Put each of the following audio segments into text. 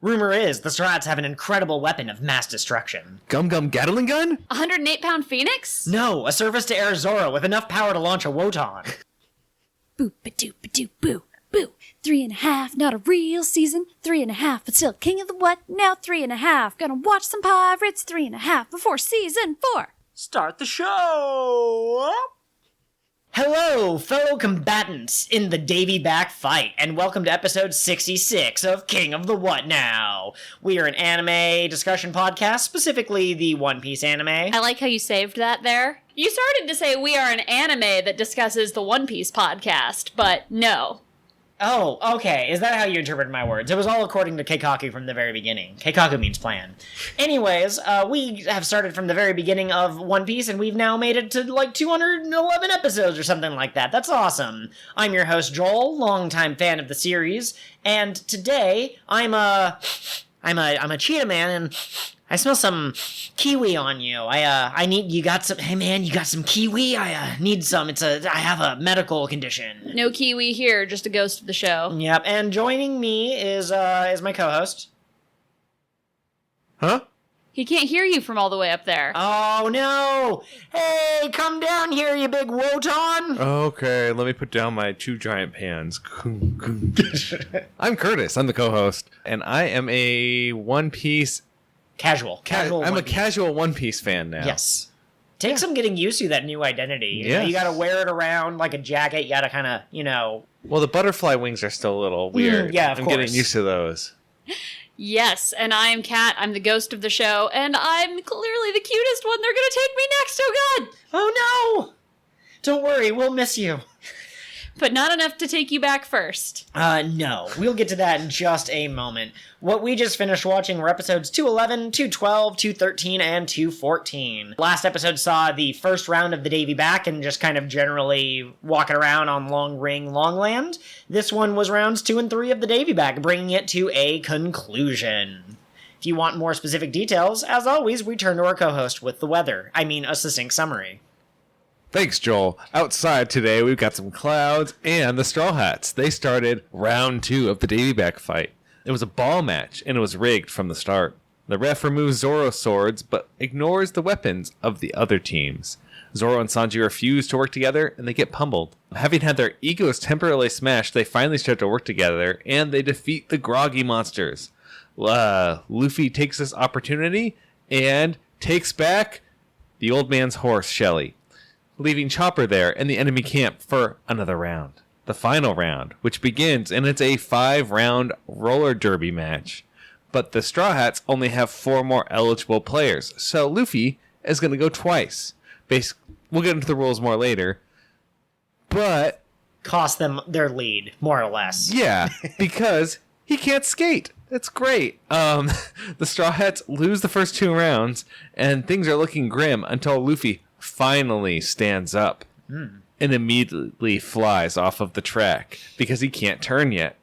Rumor is the Straw Hats have an incredible weapon of mass destruction. Gum Gum Gatling Gun? 108-pound Phoenix? No, a surface-to-air Zoro with enough power to launch a Wotan. Boo-ba-doo-ba-doo-boo. Boo. 3.5, not a real season. 3.5, but still king of the what? Now 3.5. Gonna watch some pirates. 3.5 before season 4. Start the show! Hello, fellow combatants in the Davy Back Fight, and welcome to episode 66 of King of the What Now. We are an anime discussion podcast, specifically the One Piece anime. I like how you saved that there. You started to say we are an anime that discusses the One Piece podcast, but no. Oh, okay. Is that how you interpreted my words? It was all according to Keikaku from the very beginning. Keikaku means plan. Anyways, we have started from the very beginning of One Piece, and we've now made it to like 211 episodes or something like that. That's awesome. I'm your host, Joel, longtime fan of the series, and today I'm a cheetah man, and I smell some kiwi on you. You got some kiwi? I need some. I have a medical condition. No kiwi here, just a ghost of the show. Yep, and joining me is my co-host. Huh? He can't hear you from all the way up there. Oh no! Hey, come down here, you big Wotan! Okay, let me put down my two giant pans. I'm Curtis, I'm the co-host, and I am a One Piece... Casual. I'm a casual One Piece fan now. Yes. Take some getting used to that new identity. Yeah. You gotta wear it around like a jacket, you gotta kinda, Well, the butterfly wings are still a little weird. Yeah, of I'm course. getting used to those. Yes, and I'm Kat, I'm the ghost of the show, and I'm clearly the cutest one. They're gonna take me next, oh god! Oh no! Don't worry, we'll miss you. But not enough to take you back first. No. We'll get to that in just a moment. What we just finished watching were episodes 211, 212, 213, and 214. Last episode saw the first round of the Davy Back and just kind of generally walking around on Long Ring Longland. This one was rounds 2 and 3 of the Davy Back, bringing it to a conclusion. If you want more specific details, as always, we turn to our co-host with the weather. A succinct summary. Thanks, Joel. Outside today, we've got some clouds and the Straw Hats. They started round 2 of the Davy Back Fight. It was a ball match, and it was rigged from the start. The ref removes Zoro's swords, but ignores the weapons of the other teams. Zoro and Sanji refuse to work together, and they get pummeled. Having had their egos temporarily smashed, they finally start to work together, and they defeat the Groggy monsters. Luffy takes this opportunity and takes back the old man's horse, Shelly, leaving Chopper there in the enemy camp for another round. The final round, which begins, and it's a 5-round roller derby match. But the Straw Hats only have 4 more eligible players, so Luffy is going to go twice. We'll get into the rules more later, but... Cost them their lead, more or less. Yeah, because he can't skate. It's great. The Straw Hats lose the first 2 rounds, and things are looking grim until Luffy finally stands up and immediately flies off of the track because he can't turn yet.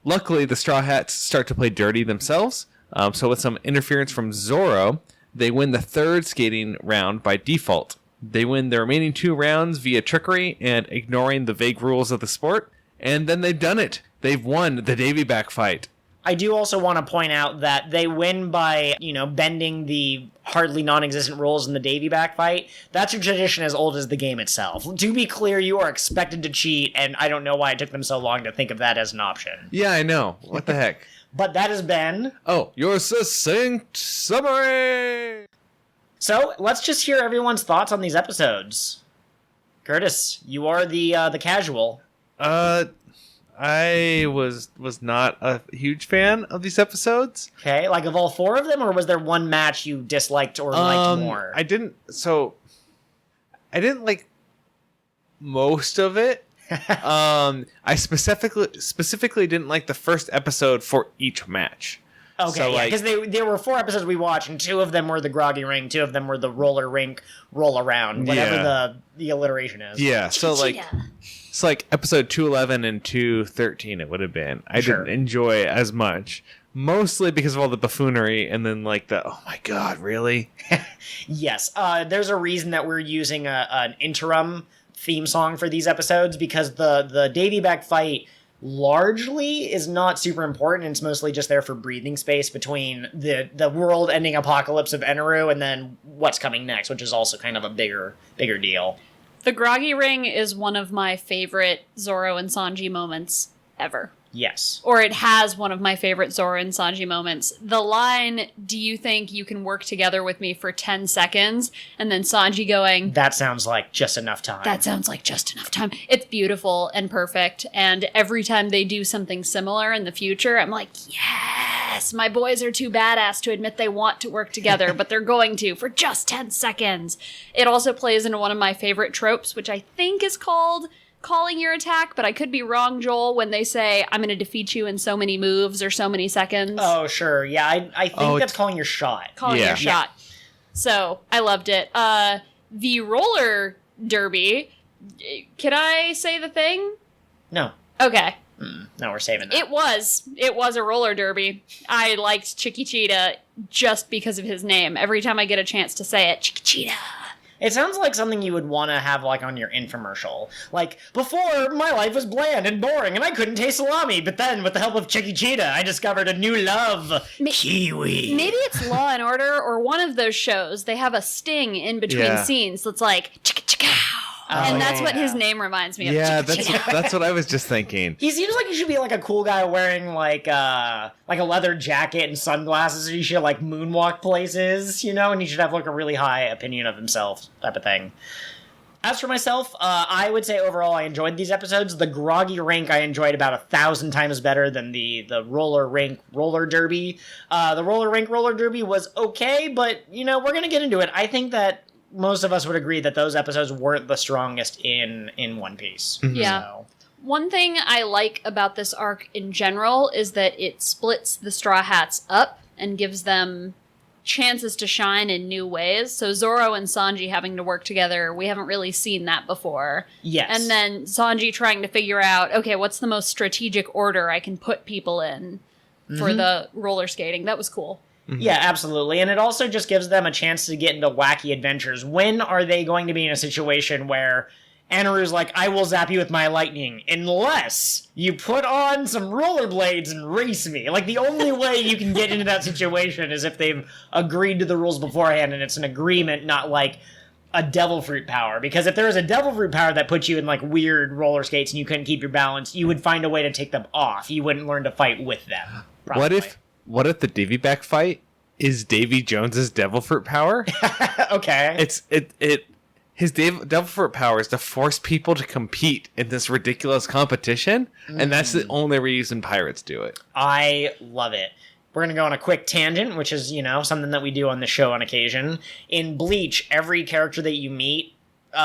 Luckily, the Straw Hats start to play dirty themselves, so with some interference from Zoro, they win the 3rd skating round by default. They win the remaining 2 rounds via trickery and ignoring the vague rules of the sport, and then they've done it. They've won the Davy Back Fight. I do also want to point out that they win by, bending the hardly non-existent rules in the Davy Back Fight. That's a tradition as old as the game itself. To be clear, you are expected to cheat, and I don't know why it took them so long to think of that as an option. Yeah, I know. What the heck? But that has been... Oh, your succinct summary! So, let's just hear everyone's thoughts on these episodes. Curtis, you are the casual. I was not a huge fan of these episodes. Okay, like of all 4 of them, or was there one match you disliked or liked more? I didn't like most of it. I specifically didn't like the first episode for each match. Okay, so, yeah, because there were 4 episodes we watched, and 2 of them were the Groggy Ring, 2 of them were the roller rink roll around, whatever the alliteration is. Yeah, so it's like episode 211 and 213 it would have been. I didn't enjoy it as much. Mostly because of all the buffoonery and then like the, oh my god, really? Yes. There's a reason that we're using an interim theme song for these episodes because the Davy Back Fight largely is not super important. It's mostly just there for breathing space between the world-ending apocalypse of Eneru and then what's coming next, which is also kind of a bigger deal. The Groggy Ring is one of my favorite Zoro and Sanji moments ever. Yes. Or it has one of my favorite Zoro and Sanji moments. The line, "Do you think you can work together with me for 10 seconds?" And then Sanji going, That sounds like just enough time. "That sounds like just enough time." It's beautiful and perfect. And every time they do something similar in the future, I'm like, yes, my boys are too badass to admit they want to work together, but they're going to for just 10 seconds. It also plays into one of my favorite tropes, which I think is called calling your attack, but I could be wrong, Joel, when they say, "I'm going to defeat you in so many moves or so many seconds." Oh, sure. Yeah, I think that's calling your shot. Calling Yeah. your shot. So, I loved it. The roller derby, can I say the thing? No. Okay. No, we're saving that. It was a roller derby. I liked Chiquitita just because of his name. Every time I get a chance to say it, Chiquitita. It sounds like something you would want to have, like, on your infomercial. Like, before, my life was bland and boring, and I couldn't taste salami, but then, with the help of Chiquitita, I discovered a new love. Kiwi. Maybe it's Law and Order or one of those shows. They have a sting in between scenes that's like, chicka chicka. And that's what his name reminds me of. Yeah, Chiquitita. that's what I was just thinking. He seems like he should be, like, a cool guy wearing, like a leather jacket and sunglasses, and he should, like, moonwalk places, you know, and he should have, like, a really high opinion of himself type of thing. As for myself, I would say overall I enjoyed these episodes. The Groggy Rink I enjoyed about 1,000 times better than the Roller Rink Roller Derby. The Roller Rink Roller Derby was okay, but, you know, we're going to get into it. I think that most of us would agree that those episodes weren't the strongest in One Piece. Yeah. So. One thing I like about this arc in general is that it splits the Straw Hats up and gives them chances to shine in new ways. So Zoro and Sanji having to work together, we haven't really seen that before. Yes. And then Sanji trying to figure out, okay, what's the most strategic order I can put people in for the roller skating. That was cool. Yeah, absolutely. And it also just gives them a chance to get into wacky adventures. When are they going to be in a situation where Anaru's like, I will zap you with my lightning, unless you put on some rollerblades and race me. Like, the only way you can get into that situation is if they've agreed to the rules beforehand, and it's an agreement, not like a devil fruit power. Because if there was a devil fruit power that put you in, like, weird roller skates and you couldn't keep your balance, you would find a way to take them off. You wouldn't learn to fight with them. Probably. What if the Davy Back Fight is Davy Jones's devil fruit power? Okay. His devil fruit power is to force people to compete in this ridiculous competition, and that's the only reason pirates do it. I love it. We're going to go on a quick tangent, which is, you know, something that we do on the show on occasion. In Bleach, every character that you meet,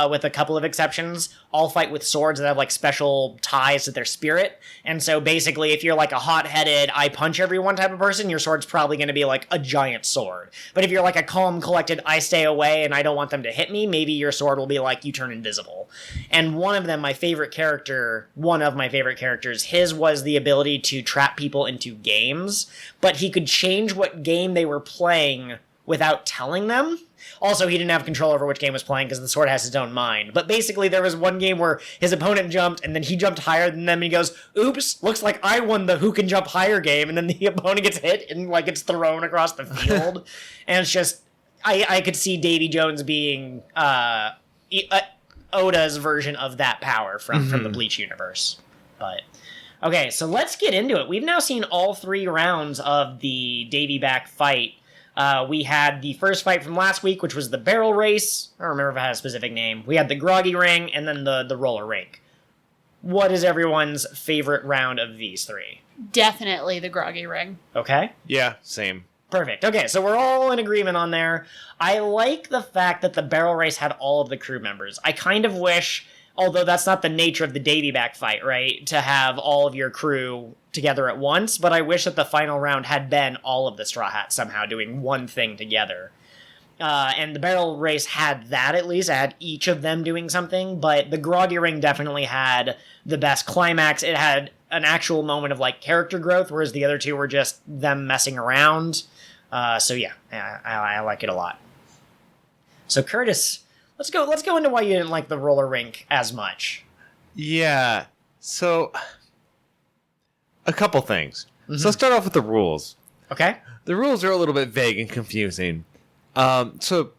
with a couple of exceptions, all fight with swords that have, like, special ties to their spirit. And so, basically, if you're, like, a hot-headed, I punch everyone type of person, your sword's probably going to be, like, a giant sword. But if you're, like, a calm, collected, I stay away and I don't want them to hit me, maybe your sword will be, like, you turn invisible. And one of my favorite characters, his was the ability to trap people into games, but he could change what game they were playing without telling them. Also, he didn't have control over which game was playing because the sword has his own mind. But basically, there was one game where his opponent jumped, and then he jumped higher than them, and he goes, oops, looks like I won the who can jump higher game, and then the opponent gets hit, and, like, it's thrown across the field. And it's just, I could see Davy Jones being Oda's version of that power from the Bleach universe. But, okay, so let's get into it. We've now seen all 3 rounds of the Davy Back Fight. We had the first fight from last week, which was the barrel race. I don't remember if it had a specific name. We had the Groggy Ring, and then the roller rink. What is everyone's favorite round of these 3? Definitely the Groggy Ring. Okay? Yeah, same. Perfect. Okay, so we're all in agreement on there. I like the fact that the barrel race had all of the crew members. I kind of wish, although that's not the nature of the Davy Back Fight, right, to have all of your crew together at once, but I wish that the final round had been all of the Straw Hats somehow doing one thing together. And the barrel race had that, at least. It had each of them doing something, but the Groggy Ring definitely had the best climax. It had an actual moment of, like, character growth, whereas the other 2 were just them messing around. So yeah, I like it a lot. So Curtis, let's go into why you didn't like the roller rink as much. Yeah, so a couple things. So let's start off with the rules. Okay. The rules are a little bit vague and confusing. So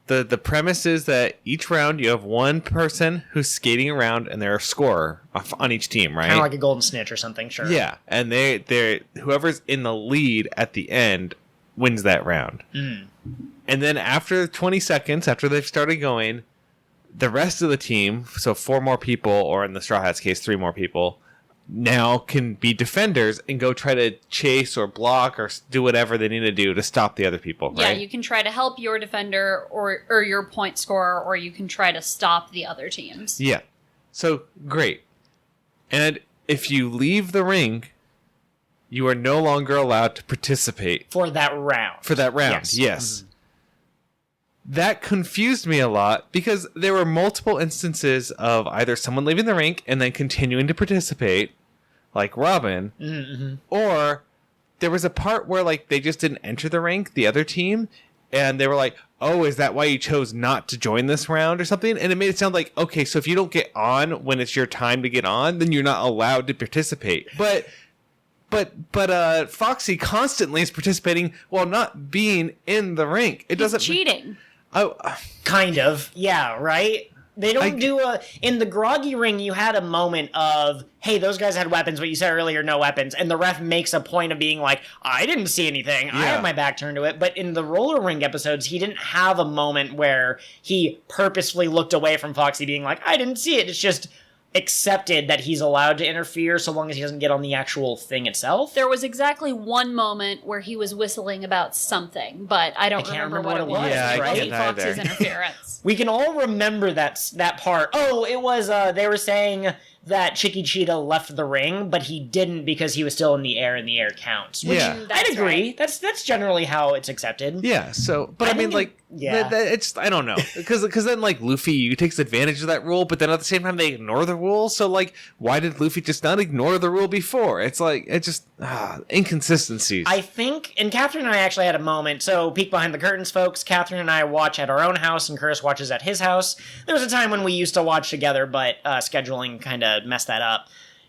the premise is that each round you have one person who's skating around and they're a scorer on each team, right? Kind of like a golden snitch or something, sure. Yeah, and they're whoever's in the lead at the end wins that round. And then after 20 seconds, after they've started going, the rest of the team, so 4 more people, or in the Straw Hats case, 3 more people, now can be defenders and go try to chase or block or do whatever they need to do to stop the other people, Yeah, right? you can try to help your defender or your point scorer, or you can try to stop the other teams. Yeah. So, great. And if you leave the ring, you are no longer allowed to participate. For that round. For that round, yes. That confused me a lot because there were multiple instances of either someone leaving the rink and then continuing to participate, like Robin, or there was a part where like they just didn't enter the rink, the other team, and they were like, oh, is that why you chose not to join this round or something? And it made it sound like, okay, so if you don't get on when it's your time to get on, then you're not allowed to participate. But Foxy constantly is participating while not being in the rink. It doesn't Cheating. Oh, Kind of. Yeah, right? They don't in the Groggy ring, you had a moment of, hey, those guys had weapons, but you said earlier no weapons. And the ref makes a point of being like, I didn't see anything. I had my back turned to it. But in the roller ring episodes, he didn't have a moment where he purposefully looked away from Foxy being like, I didn't see it. It's just accepted that he's allowed to interfere so long as he doesn't get on the actual thing itself. There was exactly one moment where he was whistling about something, but I don't remember what it was. Yeah, It I wasn't can't Foxy's either. interference. We can all remember that part. Oh, it was, they were saying that Chicky Cheetah left the ring, but he didn't because he was still in the air and the air counts. Which Yeah. I'd agree. Right. That's generally how it's accepted. yeah. So, but I mean, think like, it's I don't know, because then like Luffy takes advantage of that rule, but then at the same time they ignore the rule. So like, why did Luffy just not ignore the rule before? It's like it just inconsistencies. I think, and Catherine and I actually had a moment. So, peek behind the curtains, folks. Catherine and I watch at our own house, and Curtis watches at his house. There was a time when we used to watch together, but scheduling kind of messed that up.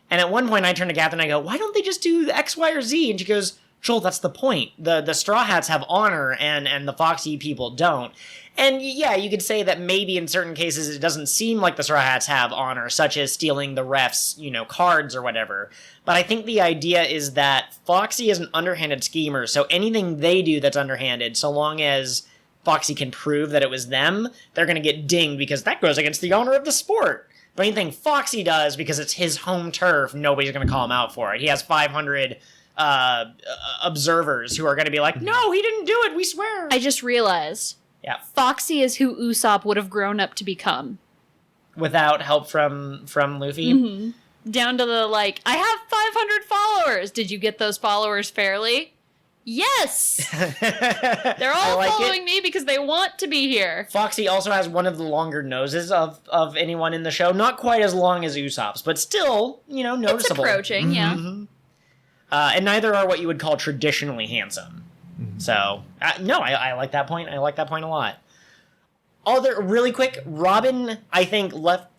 And at one point, I turned to Catherine and I go, why don't they just do X, Y, or Z? And she goes, Joel, that's the point. The Straw Hats have honor, and the Foxy people don't. And yeah, you could say that maybe in certain cases it doesn't seem like the Straw Hats have honor, such as stealing the refs, cards or whatever. But I think the idea is that Foxy is an underhanded schemer, so anything they do that's underhanded, so long as Foxy can prove that it was them, they're going to get dinged because that goes against the honor of the sport. But anything Foxy does, because it's his home turf, nobody's going to call him out for it. He has 500 observers who are going to be like, no, he didn't do it, we swear. I just realized. Yeah. Foxy is who Usopp would have grown up to become. Without help from Luffy? Down to the, I have 500 followers. Did you get those followers fairly? Yes! They're all following me because they want to be here. Foxy also has one of the longer noses of anyone in the show. Not quite as long as Usopp's, but still, noticeable. It's approaching, yeah. And neither are what you would call traditionally handsome. So, no, I like that point. I like that point a lot. Really quick, Robin, I think,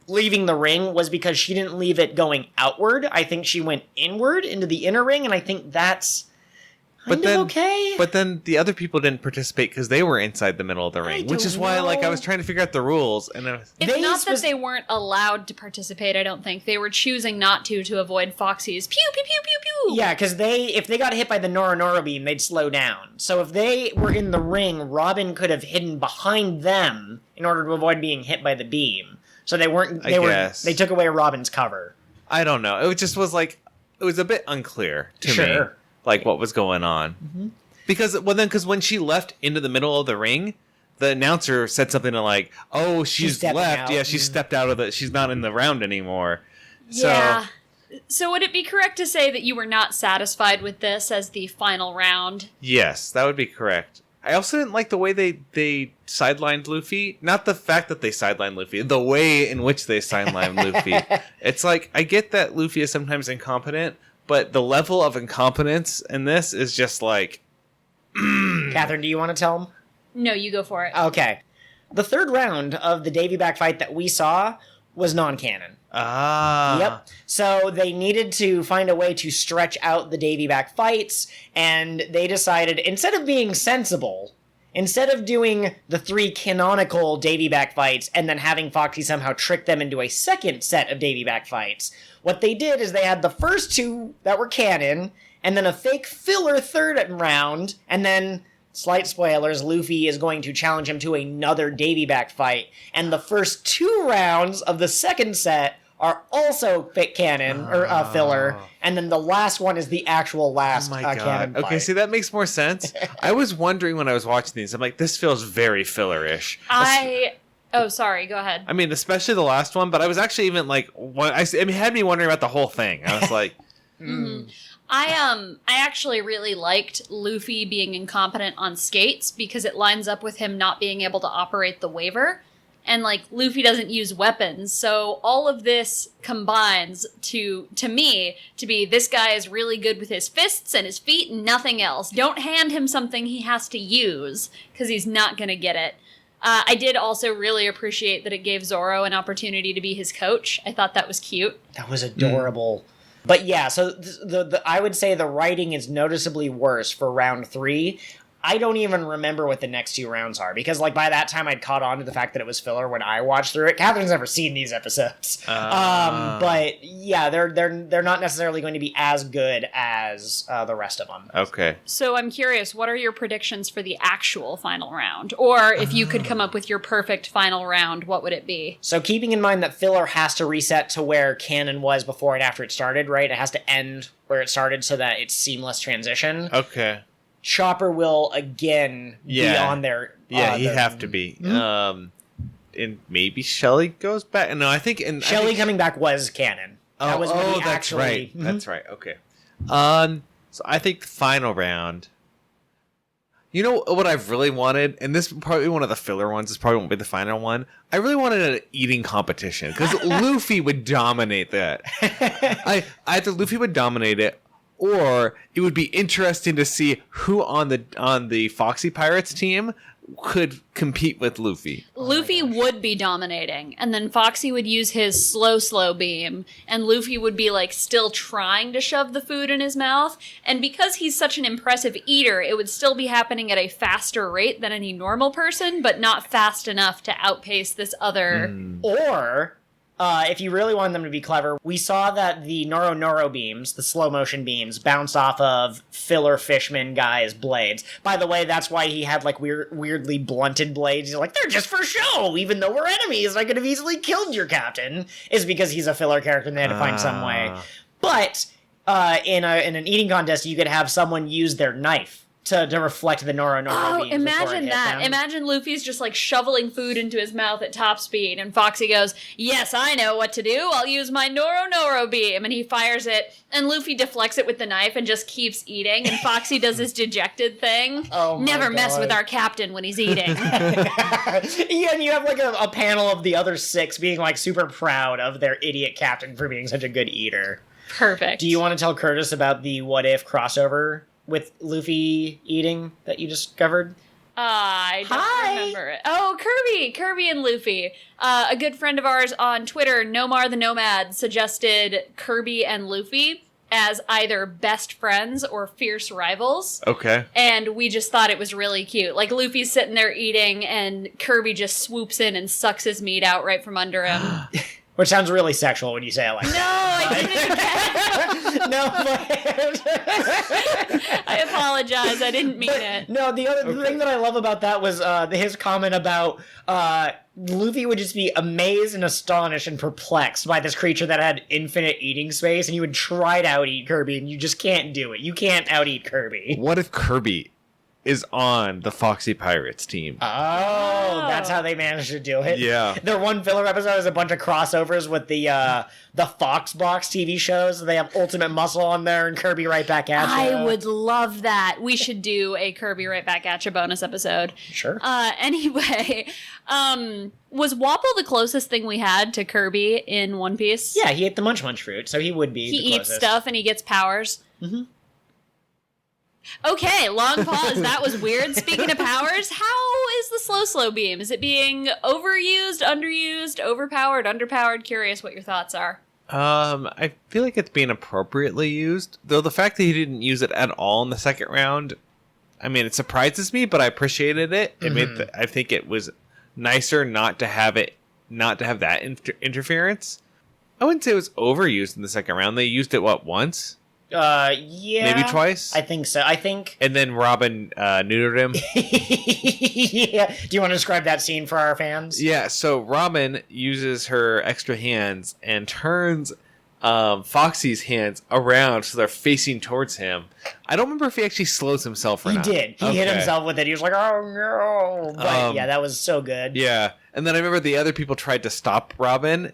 leaving the ring was because she didn't leave it going outward. I think she went inward into the inner ring, and I think that's okay. But then the other people didn't participate because they were inside the middle of the ring, which is why I was trying to figure out the rules. And it's not that they weren't allowed to participate, I don't think. They were choosing not to avoid Foxy's pew, pew, pew, pew, pew. Yeah, because if they got hit by the Nora Nora beam, they'd slow down. So if they were in the ring, Robin could have hidden behind them in order to avoid being hit by the beam. So they weren't. They took away Robin's cover. I don't know. It just was it was a bit unclear to me. What was going on. Because when she left into the middle of the ring, the announcer said something like, oh, she's left. Yeah, she stepped out of she's not in the round anymore. Yeah. So would it be correct to say that you were not satisfied with this as the final round? Yes, that would be correct. I also didn't like the way they sidelined Luffy. Not the fact that they sidelined Luffy, the way in which they sidelined Luffy. It's I get that Luffy is sometimes incompetent, but the level of incompetence in this is just Catherine, do you want to tell him? No, you go for it. Okay. The third round of the Davy Back Fight that we saw was non-canon. Ah. Yep. So they needed to find a way to stretch out the Davy Back fights, and they decided, instead of being sensible, instead of doing the 3 canonical Davy Back fights and then having Foxy somehow trick them into a second set of Davy Back fights, what they did is they had the first 2 that were canon, and then a fake filler third round, and then, slight spoilers, Luffy is going to challenge him to another Davy Back fight, and the first 2 rounds of the second set are also fake canon, or filler, and then the last one is the actual last canon fight. Okay, see, that makes more sense. I was wondering when I was watching these, I'm like, this feels very filler-ish. Oh, sorry, go ahead. I mean, especially the last one, but I was actually even like, it had me wondering about the whole thing. I was like, I actually really liked Luffy being incompetent on skates because it lines up with him not being able to operate the waver. And, like, Luffy doesn't use weapons, so all of this combines to me, to be this guy is really good with his fists and his feet and nothing else. Don't hand him something he has to use, because he's not going to get it. I did also really appreciate that it gave Zoro an opportunity to be his coach. I thought that was cute. That was adorable. But yeah, so I would say the writing is noticeably worse for round 3. I don't even remember what the next 2 rounds are, because like by that time I'd caught on to the fact that it was filler when I watched through it. Catherine's never seen these episodes. But yeah, they're not necessarily going to be as good as the rest of them. okay. So I'm curious, what are your predictions for the actual final round? Or if you could come up with your perfect final round, what would it be? So keeping in mind that filler has to reset to where canon was before and after it started, right? It has to end where it started so that it's seamless transition. Okay. Chopper will again be on there. Yeah, he'd have to be. And maybe Shelly goes back. No, I think... Shelly coming back was canon. That was when he that's actually... right. That's right. Okay. So I think the final round... You know what I've really wanted? And this is probably one of the filler ones. This probably won't be the final one. I really wanted an eating competition. Because Luffy would dominate that. Either Luffy would dominate it, or it would be interesting to see who on the Foxy Pirates team could compete with Luffy. Luffy would be dominating, and then Foxy would use his slow beam, and Luffy would be like still trying to shove the food in his mouth, and because he's such an impressive eater, it would still be happening at a faster rate than any normal person, but not fast enough to outpace this other... Or... if you really want them to be clever, we saw that the Noro beams, the slow motion beams, bounced off of filler fishman guy's blades. By the way, that's why he had like weirdly blunted blades. He's like, they're just for show, even though we're enemies. I could have easily killed your captain. Is because he's a filler character and they had to find some way. But in an eating contest, you could have someone use their knife to reflect the Noro beams. Imagine that. Imagine Luffy's just like shoveling food into his mouth at top speed, and Foxy goes, yes, I know what to do. I'll use my Noro beam. And he fires it, and Luffy deflects it with the knife and just keeps eating, and Foxy does his dejected thing. Oh my Never mess God. with our captain when he's eating. Yeah, and you have like a panel of the other 6 being like super proud of their idiot captain for being such a good eater. Perfect. Do you want to tell Curtis about the what if crossover with Luffy eating that you discovered? I don't remember it. Oh, Kirby and Luffy. A good friend of ours on Twitter, Nomar the Nomad, suggested Kirby and Luffy as either best friends or fierce rivals. Okay. And we just thought it was really cute. Like, Luffy's sitting there eating, and Kirby just swoops in and sucks his meat out right from under him. Which sounds really sexual when you say it like No, that. I didn't get No, but... I apologize. I didn't mean it. No, the thing that I love about that was his comment about Luffy would just be amazed and astonished and perplexed by this creature that had infinite eating space, and you would try to out-eat Kirby, and you just can't do it. You can't out-eat Kirby. What if Kirby is on the Foxy Pirates team? Oh, that's how they managed to do it. Yeah. Their one filler episode is a bunch of crossovers with the Fox Box TV shows. They have Ultimate Muscle on there and Kirby Right Back At Ya. I would love that. We should do a Kirby Right Back At Ya bonus episode. Sure. Anyway, was Wapple the closest thing we had to Kirby in One Piece? Yeah, he ate the Munch fruit, so he would be He the eats closest. stuff and he gets powers. Mm-hmm. Okay, long pause. That was weird. Speaking of powers, how is the slow beam? Is it being overused, underused, overpowered, underpowered? Curious what your thoughts are. I feel like it's being appropriately used, though the fact that he didn't use it at all in the second round, I mean, it surprises me, but I appreciated it. It made I think it was nicer not to have that interference. I wouldn't say it was overused in the second round. They used it once? Yeah. Maybe twice? I think so. I think... And then Robin neutered him. Yeah. Do you want to describe that scene for our fans? Yeah, so Robin uses her extra hands and turns Foxy's hands around so they're facing towards him. I don't remember if he actually slows himself or not. He did. He hit himself with it. He was like, oh, no. But yeah, that was so good. Yeah. And then I remember the other people tried to stop Robin.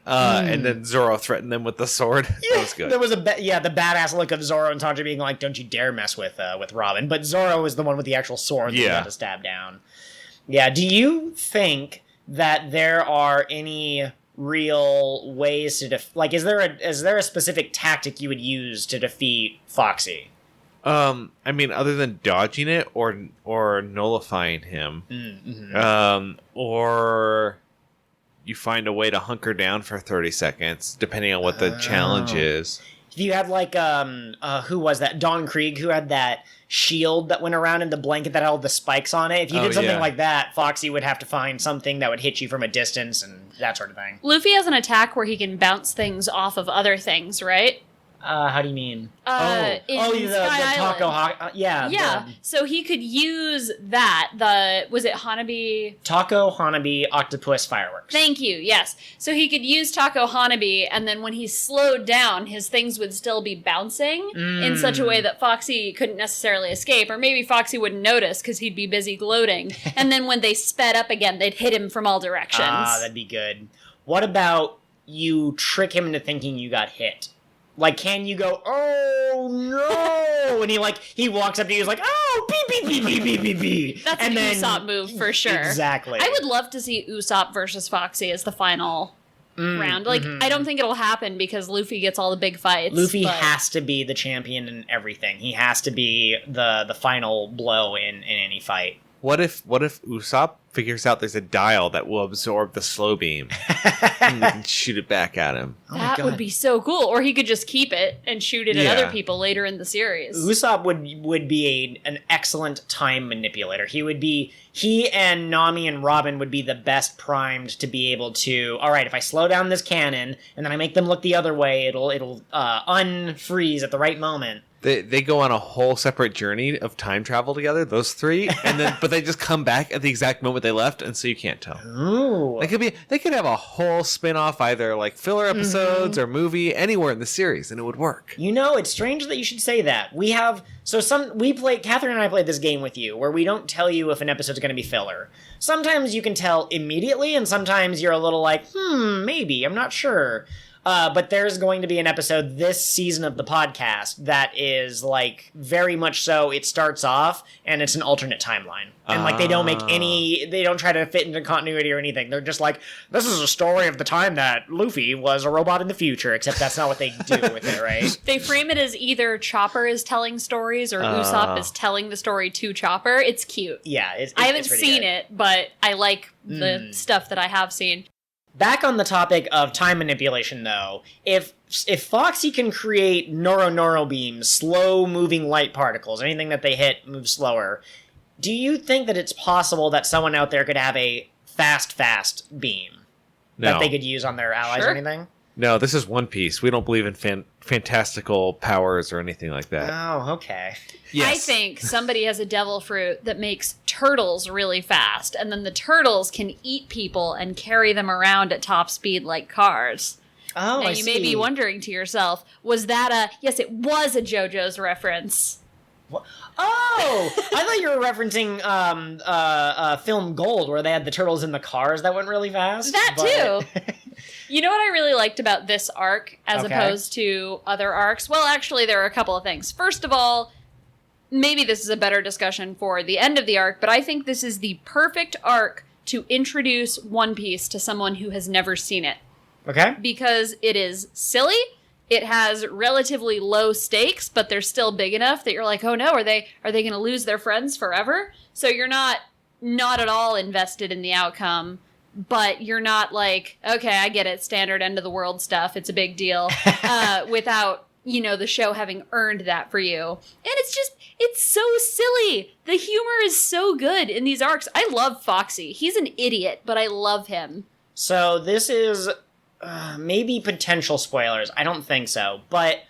And then Zoro threatened them with the sword. That was good. There was the badass look of Zoro and Sanji being like, "Don't you dare mess with Robin." But Zoro is the one with the actual sword that he had to stab down. Yeah. Do you think that there are any real ways to is there a specific tactic you would use to defeat Foxy? I mean, other than dodging it or nullifying him, or you find a way to hunker down for 30 seconds, depending on what the challenge is. If you had who was that? Don Krieg, who had that shield that went around in the blanket that had all the spikes on it. If you did something like that, Foxy would have to find something that would hit you from a distance and that sort of thing. Luffy has an attack where he can bounce things off of other things, right? How do you mean? In the Sky taco, Island. yeah. So he could use that. Was it Hanabi? Taco, Hanabi, octopus, fireworks. Thank you, yes. So he could use Taco Hanabi, and then when he slowed down, his things would still be bouncing in such a way that Foxy couldn't necessarily escape, or maybe Foxy wouldn't notice because he'd be busy gloating. And then when they sped up again, they'd hit him from all directions. That'd be good. What about you trick him into thinking you got hit? Like, can you go, oh, no? And he walks up to you, he's like, oh, beep, beep, beep, beep, beep, beep, beep. That's an Usopp move, for sure. Exactly. I would love to see Usopp versus Foxy as the final round. I don't think it'll happen because Luffy gets all the big fights. Luffy has to be the champion in everything. He has to be the final blow in any fight. What if Usopp figures out there's a dial that will absorb the slow beam and you can shoot it back at him? That would be so cool. Or he could just keep it and shoot it at other people later in the series. Usopp would be an excellent time manipulator. He and Nami and Robin would be the best primed to be able to, all right, if I slow down this cannon and then I make them look the other way, it'll unfreeze at the right moment. They go on a whole separate journey of time travel together, those three, but they just come back at the exact moment they left, and so you can't tell. Ooh. They could have a whole spin-off, either like filler episodes or movie, anywhere in the series, and it would work. You know, it's strange that you should say that. Catherine and I played this game with you, where we don't tell you if an episode's going to be filler. Sometimes you can tell immediately, and sometimes you're a little like, maybe, I'm not sure. But there's going to be an episode this season of the podcast that is very much so. It starts off and it's an alternate timeline, and they don't try to fit into continuity or anything. They're just like, this is a story of the time that Luffy was a robot in the future, except that's not what they do with it, right? They frame it as either Chopper is telling stories or Usopp is telling the story to Chopper. It's cute. Yeah, I haven't seen it, but I like the stuff that I have seen. Back on the topic of time manipulation, though, if Foxy can create Noro beams, slow-moving light particles, anything that they hit moves slower, do you think that it's possible that someone out there could have a fast beam that they could use on their allies or anything? No, this is One Piece. We don't believe in fantastical powers or anything like that. Oh, okay. Yes. I think somebody has a devil fruit that makes turtles really fast, and then the turtles can eat people and carry them around at top speed like cars. Oh, now, you may be wondering to yourself, was that yes, it was a JoJo's reference. What? Oh, I thought you were referencing film Gold, where they had the turtles in the cars that went really fast. That too. You know what I really liked about this arc as opposed to other arcs? Well, actually, there are a couple of things. First of all, maybe this is a better discussion for the end of the arc, but I think this is the perfect arc to introduce One Piece to someone who has never seen it. Okay. Because it is silly, it has relatively low stakes, but they're still big enough that you're like, oh no, are they going to lose their friends forever? So you're not at all invested in the outcome, but you're not like, okay, I get it, standard end of the world stuff, it's a big deal, without, the show having earned that for you. And it's so silly. The humor is so good in these arcs. I love Foxy. He's an idiot, but I love him. So this is maybe potential spoilers. I don't think so. But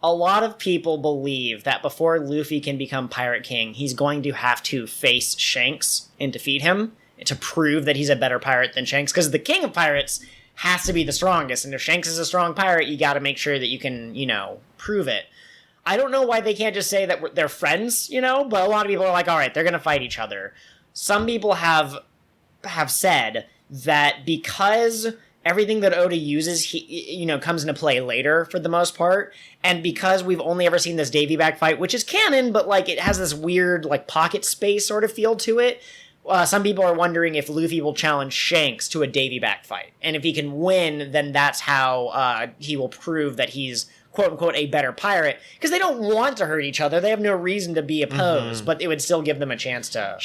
a lot of people believe that before Luffy can become Pirate King, he's going to have to face Shanks and defeat him to prove that he's a better pirate than Shanks. Because the king of pirates has to be the strongest. And if Shanks is a strong pirate, you got to make sure that you can, prove it. I don't know why they can't just say that they're friends, but a lot of people are like, all right, they're going to fight each other. Some people have said that because everything that Oda uses, comes into play later for the most part, and because we've only ever seen this Davy Back fight, which is canon, but it has this weird pocket space sort of feel to it. Some people are wondering if Luffy will challenge Shanks to a Davy Back fight, and if he can win, then that's how he will prove that he's quote-unquote a better pirate, because they don't want to hurt each other. They have no reason to be opposed, but it would still give them a chance to...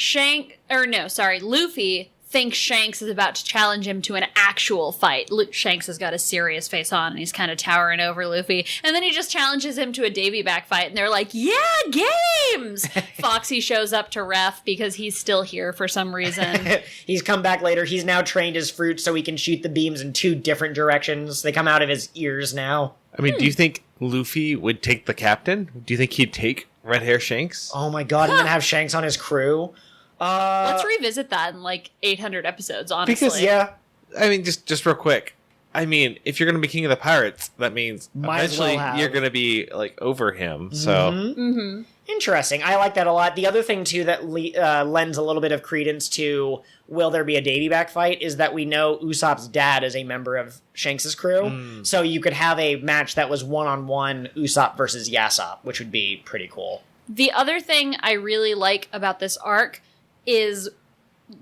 Luffy thinks Shanks is about to challenge him to an actual fight. Shanks has got a serious face on, and he's kind of towering over Luffy, and then he just challenges him to a Davy Back fight, and they're like, yeah, games! Foxy shows up to ref because he's still here for some reason. He's come back later. He's now trained his fruit so he can shoot the beams in 2 different directions. They come out of his ears now. I mean, do you think Luffy would take the captain? Do you think he'd take Red Hair Shanks? Oh my god, and then have Shanks on his crew? Let's revisit that in 800 episodes, honestly. Because, yeah. I mean, just real quick. I mean, if you're going to be king of the pirates, that means eventually you're going to be, over him, so... Mm-hmm. Interesting. I like that a lot. The other thing, too, that lends a little bit of credence to will there be a Davy Back fight is that we know Usopp's dad is a member of Shanks' crew. So you could have a match that was one-on-one Usopp versus Yasopp, which would be pretty cool. The other thing I really like about this arc is,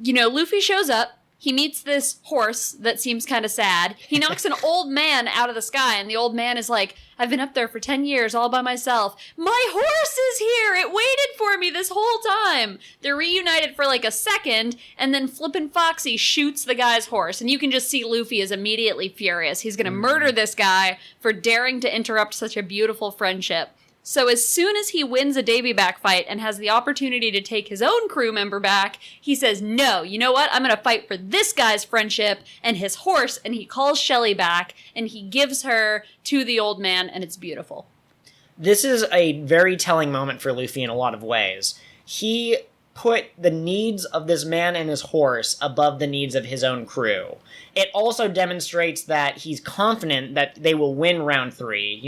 Luffy shows up. He meets this horse that seems kind of sad. He knocks an old man out of the sky, and the old man is like, I've been up there for 10 years all by myself. My horse is here! It waited for me this whole time! They're reunited for a second, and then Flippin' Foxy shoots the guy's horse, and you can just see Luffy is immediately furious. He's gonna murder this guy for daring to interrupt such a beautiful friendship. So as soon as he wins a Davy Back fight and has the opportunity to take his own crew member back, he says, no, you know what? I'm going to fight for this guy's friendship and his horse, and he calls Shelly back, and he gives her to the old man, and it's beautiful. This is a very telling moment for Luffy in a lot of ways. He put the needs of this man and his horse above the needs of his own crew. It also demonstrates that he's confident that they will win round 3.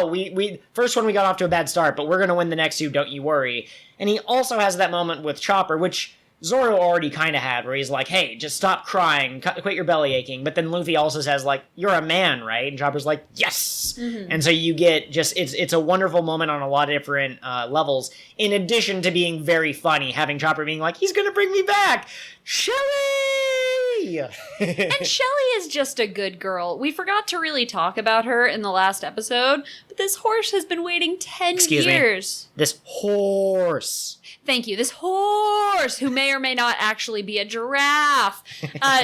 We first one we got off to a bad start, but we're going to win the next 2, don't you worry. And he also has that moment with Chopper, which Zoro already kind of had, where he's like, hey, just stop crying, quit your belly aching. But then Luffy also says, you're a man, right? And Chopper's like, yes! Mm-hmm. And so you get it's a wonderful moment on a lot of different levels, in addition to being very funny, having Chopper being like, he's gonna bring me back! Shelly! And Shelly is just a good girl. We forgot to really talk about her in the last episode, but this horse has been waiting 10 years. This horse. Thank you. This horse, who may or may not actually be a giraffe.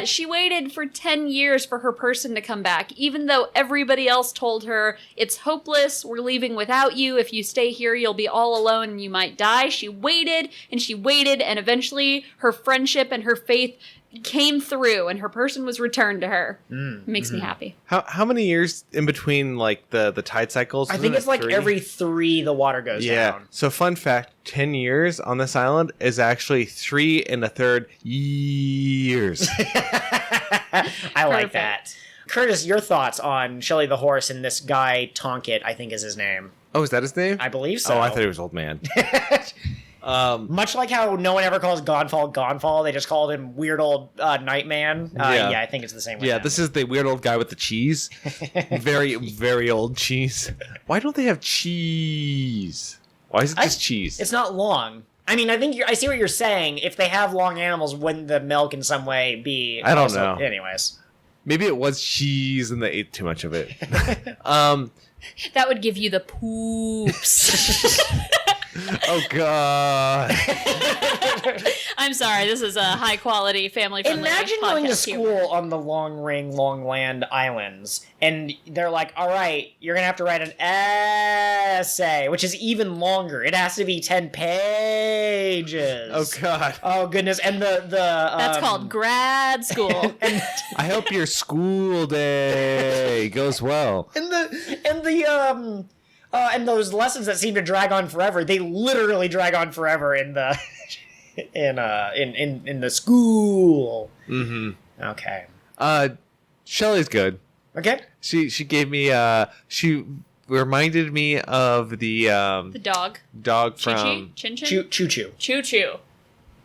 She waited for 10 years for her person to come back, even though everybody else told her, it's hopeless, we're leaving without you, if you stay here you'll be all alone and you might die. She waited, and eventually her friendship and her faith came through, and her person was returned to her. It makes me happy. How many years in between the tide cycles? I think it's 3? Every 3 the water goes down. So fun fact, 10 years on this island is actually 3 1/3 years. I like that. Curtis, your thoughts on Shelly the horse and this guy Tonket, I think is his name. Oh, is that his name? I believe so. Oh, I thought he was old man. Much like how no one ever calls Gonfall, they just called him weird old Nightman. I think it's the same way. Yeah, this is the weird old guy with the cheese. Very, very old cheese. Why don't they have cheese? Why is it just cheese? It's not long. I mean, I see what you're saying. If they have long animals, wouldn't the milk in some way be... I don't know. Anyways. Maybe it was cheese and they ate too much of it. That would give you the poops. Oh, God. I'm sorry, this is a high-quality, family-friendly Imagine going to podcast school humor. on the Long Ring, Long Land Islands, and they're like, all right, you're going to have to write an essay, which is even longer. It has to be 10 pages. Oh, God. Oh, goodness. And That's called grad school. I hope your school day goes well. And those lessons that seem to drag on forever, they literally drag on forever in the in the school. Mm-hmm. Okay. Shelly's good. Okay. She gave me she reminded me of the The dog. dog Chi-Chi? from Chin-Chin? Choo-choo. Choo-choo.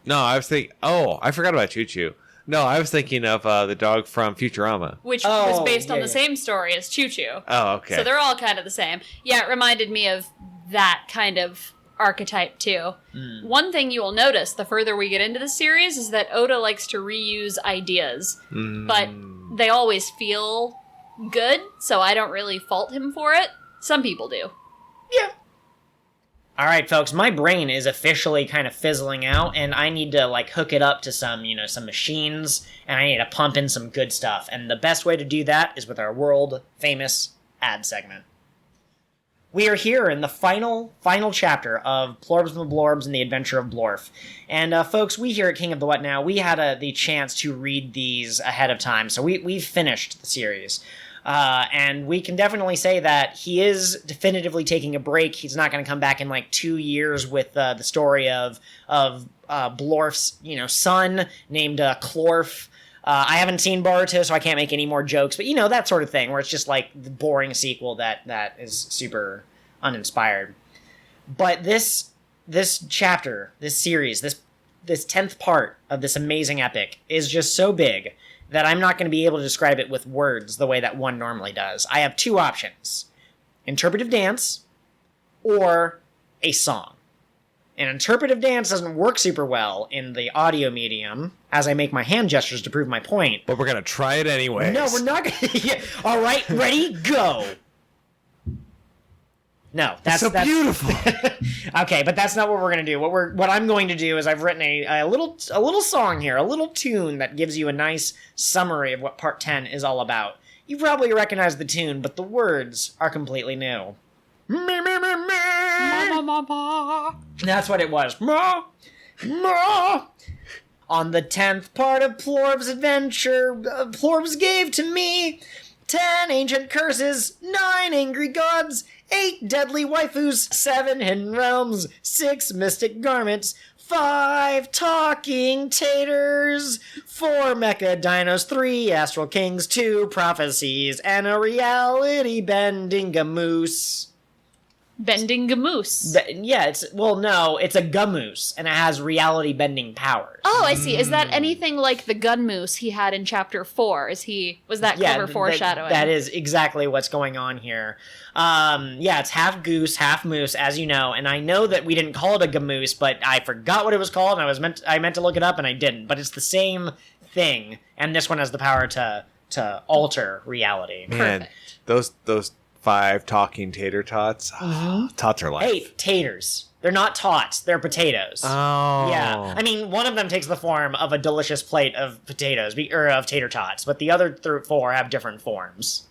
No, I was thinking I forgot about Choo Choo. No, I was thinking of the dog from Futurama. Which Oh, was based on yeah, the yeah. same story as Choo-Choo. Oh, okay. So they're all kind of the same. Yeah, it reminded me of that kind of archetype too. One thing you will notice the further we get into the series is that Oda likes to reuse ideas, but they always feel good, so I don't really fault him for it. Some people do. Yeah. All right, folks, my brain is officially kind of fizzling out, and I need to, hook it up to some machines, and I need to pump in some good stuff. And the best way to do that is with our world-famous ad segment. We are here in the final chapter of Plorbs and the Blorbs and the Adventure of Blorf. And, folks, we here at King of the What Now, we had the chance to read these ahead of time, so we've finished the series. And we can definitely say that he is definitively taking a break. He's not going to come back in 2 years with the story of Blorf's son named Clorf. I haven't seen Boruto, so I can't make any more jokes. But that sort of thing, where it's just the boring sequel that is super uninspired. But this chapter, this series, this 10th part of this amazing epic is just so big that I'm not going to be able to describe it with words the way that one normally does. I have two options: interpretive dance or a song. An interpretive dance doesn't work super well in the audio medium, as I make my hand gestures to prove my point. But we're gonna try it anyway. No, we're not going to. Yeah. All right, ready, go. No, that's beautiful. Okay, but that's not what we're gonna do. What I'm going to do is I've written a little song here, a little tune that gives you a nice summary of what Part 10 is all about. You probably recognize the tune, but the words are completely new. Me, me, me, me. That's what it was. Ma, ma. On the 10th part of Plorb's adventure, Plorbs gave to me 10 ancient curses, 9 angry gods, 8 deadly waifus, 7 hidden realms, 6 mystic garments, 5 talking taters, 4 mecha dinos, 3 astral kings, 2 prophecies, and a reality-bending gamoose. Bending a moose. Yeah, it's a gamoose, and it has reality-bending powers. Oh, I see. Is that anything like the gun moose he had in chapter 4? Was that clever foreshadowing? That is exactly what's going on here. It's half goose, half moose, as you know, and I know that we didn't call it a gamoose, but I forgot what it was called, and I meant to look it up, and I didn't. But it's the same thing, and this one has the power to alter reality. Man, those 5 talking tater tots. Tots are life. Hey, taters. They're not tots. They're potatoes. Oh. Yeah. I mean, one of them takes the form of a delicious plate of potatoes, or of tater tots, but the other 4 have different forms,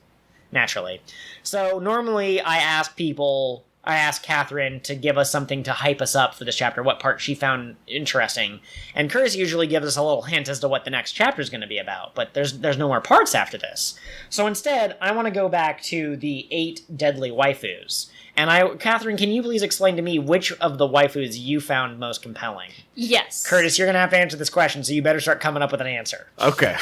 naturally. So normally I ask Catherine to give us something to hype us up for this chapter, what part she found interesting. And Curtis usually gives us a little hint as to what the next chapter is going to be about, but there's no more parts after this. So instead, I want to go back to the 8 deadly waifus. And Catherine, can you please explain to me which of the waifus you found most compelling? Yes. Curtis, you're going to have to answer this question, so you better start coming up with an answer. Okay.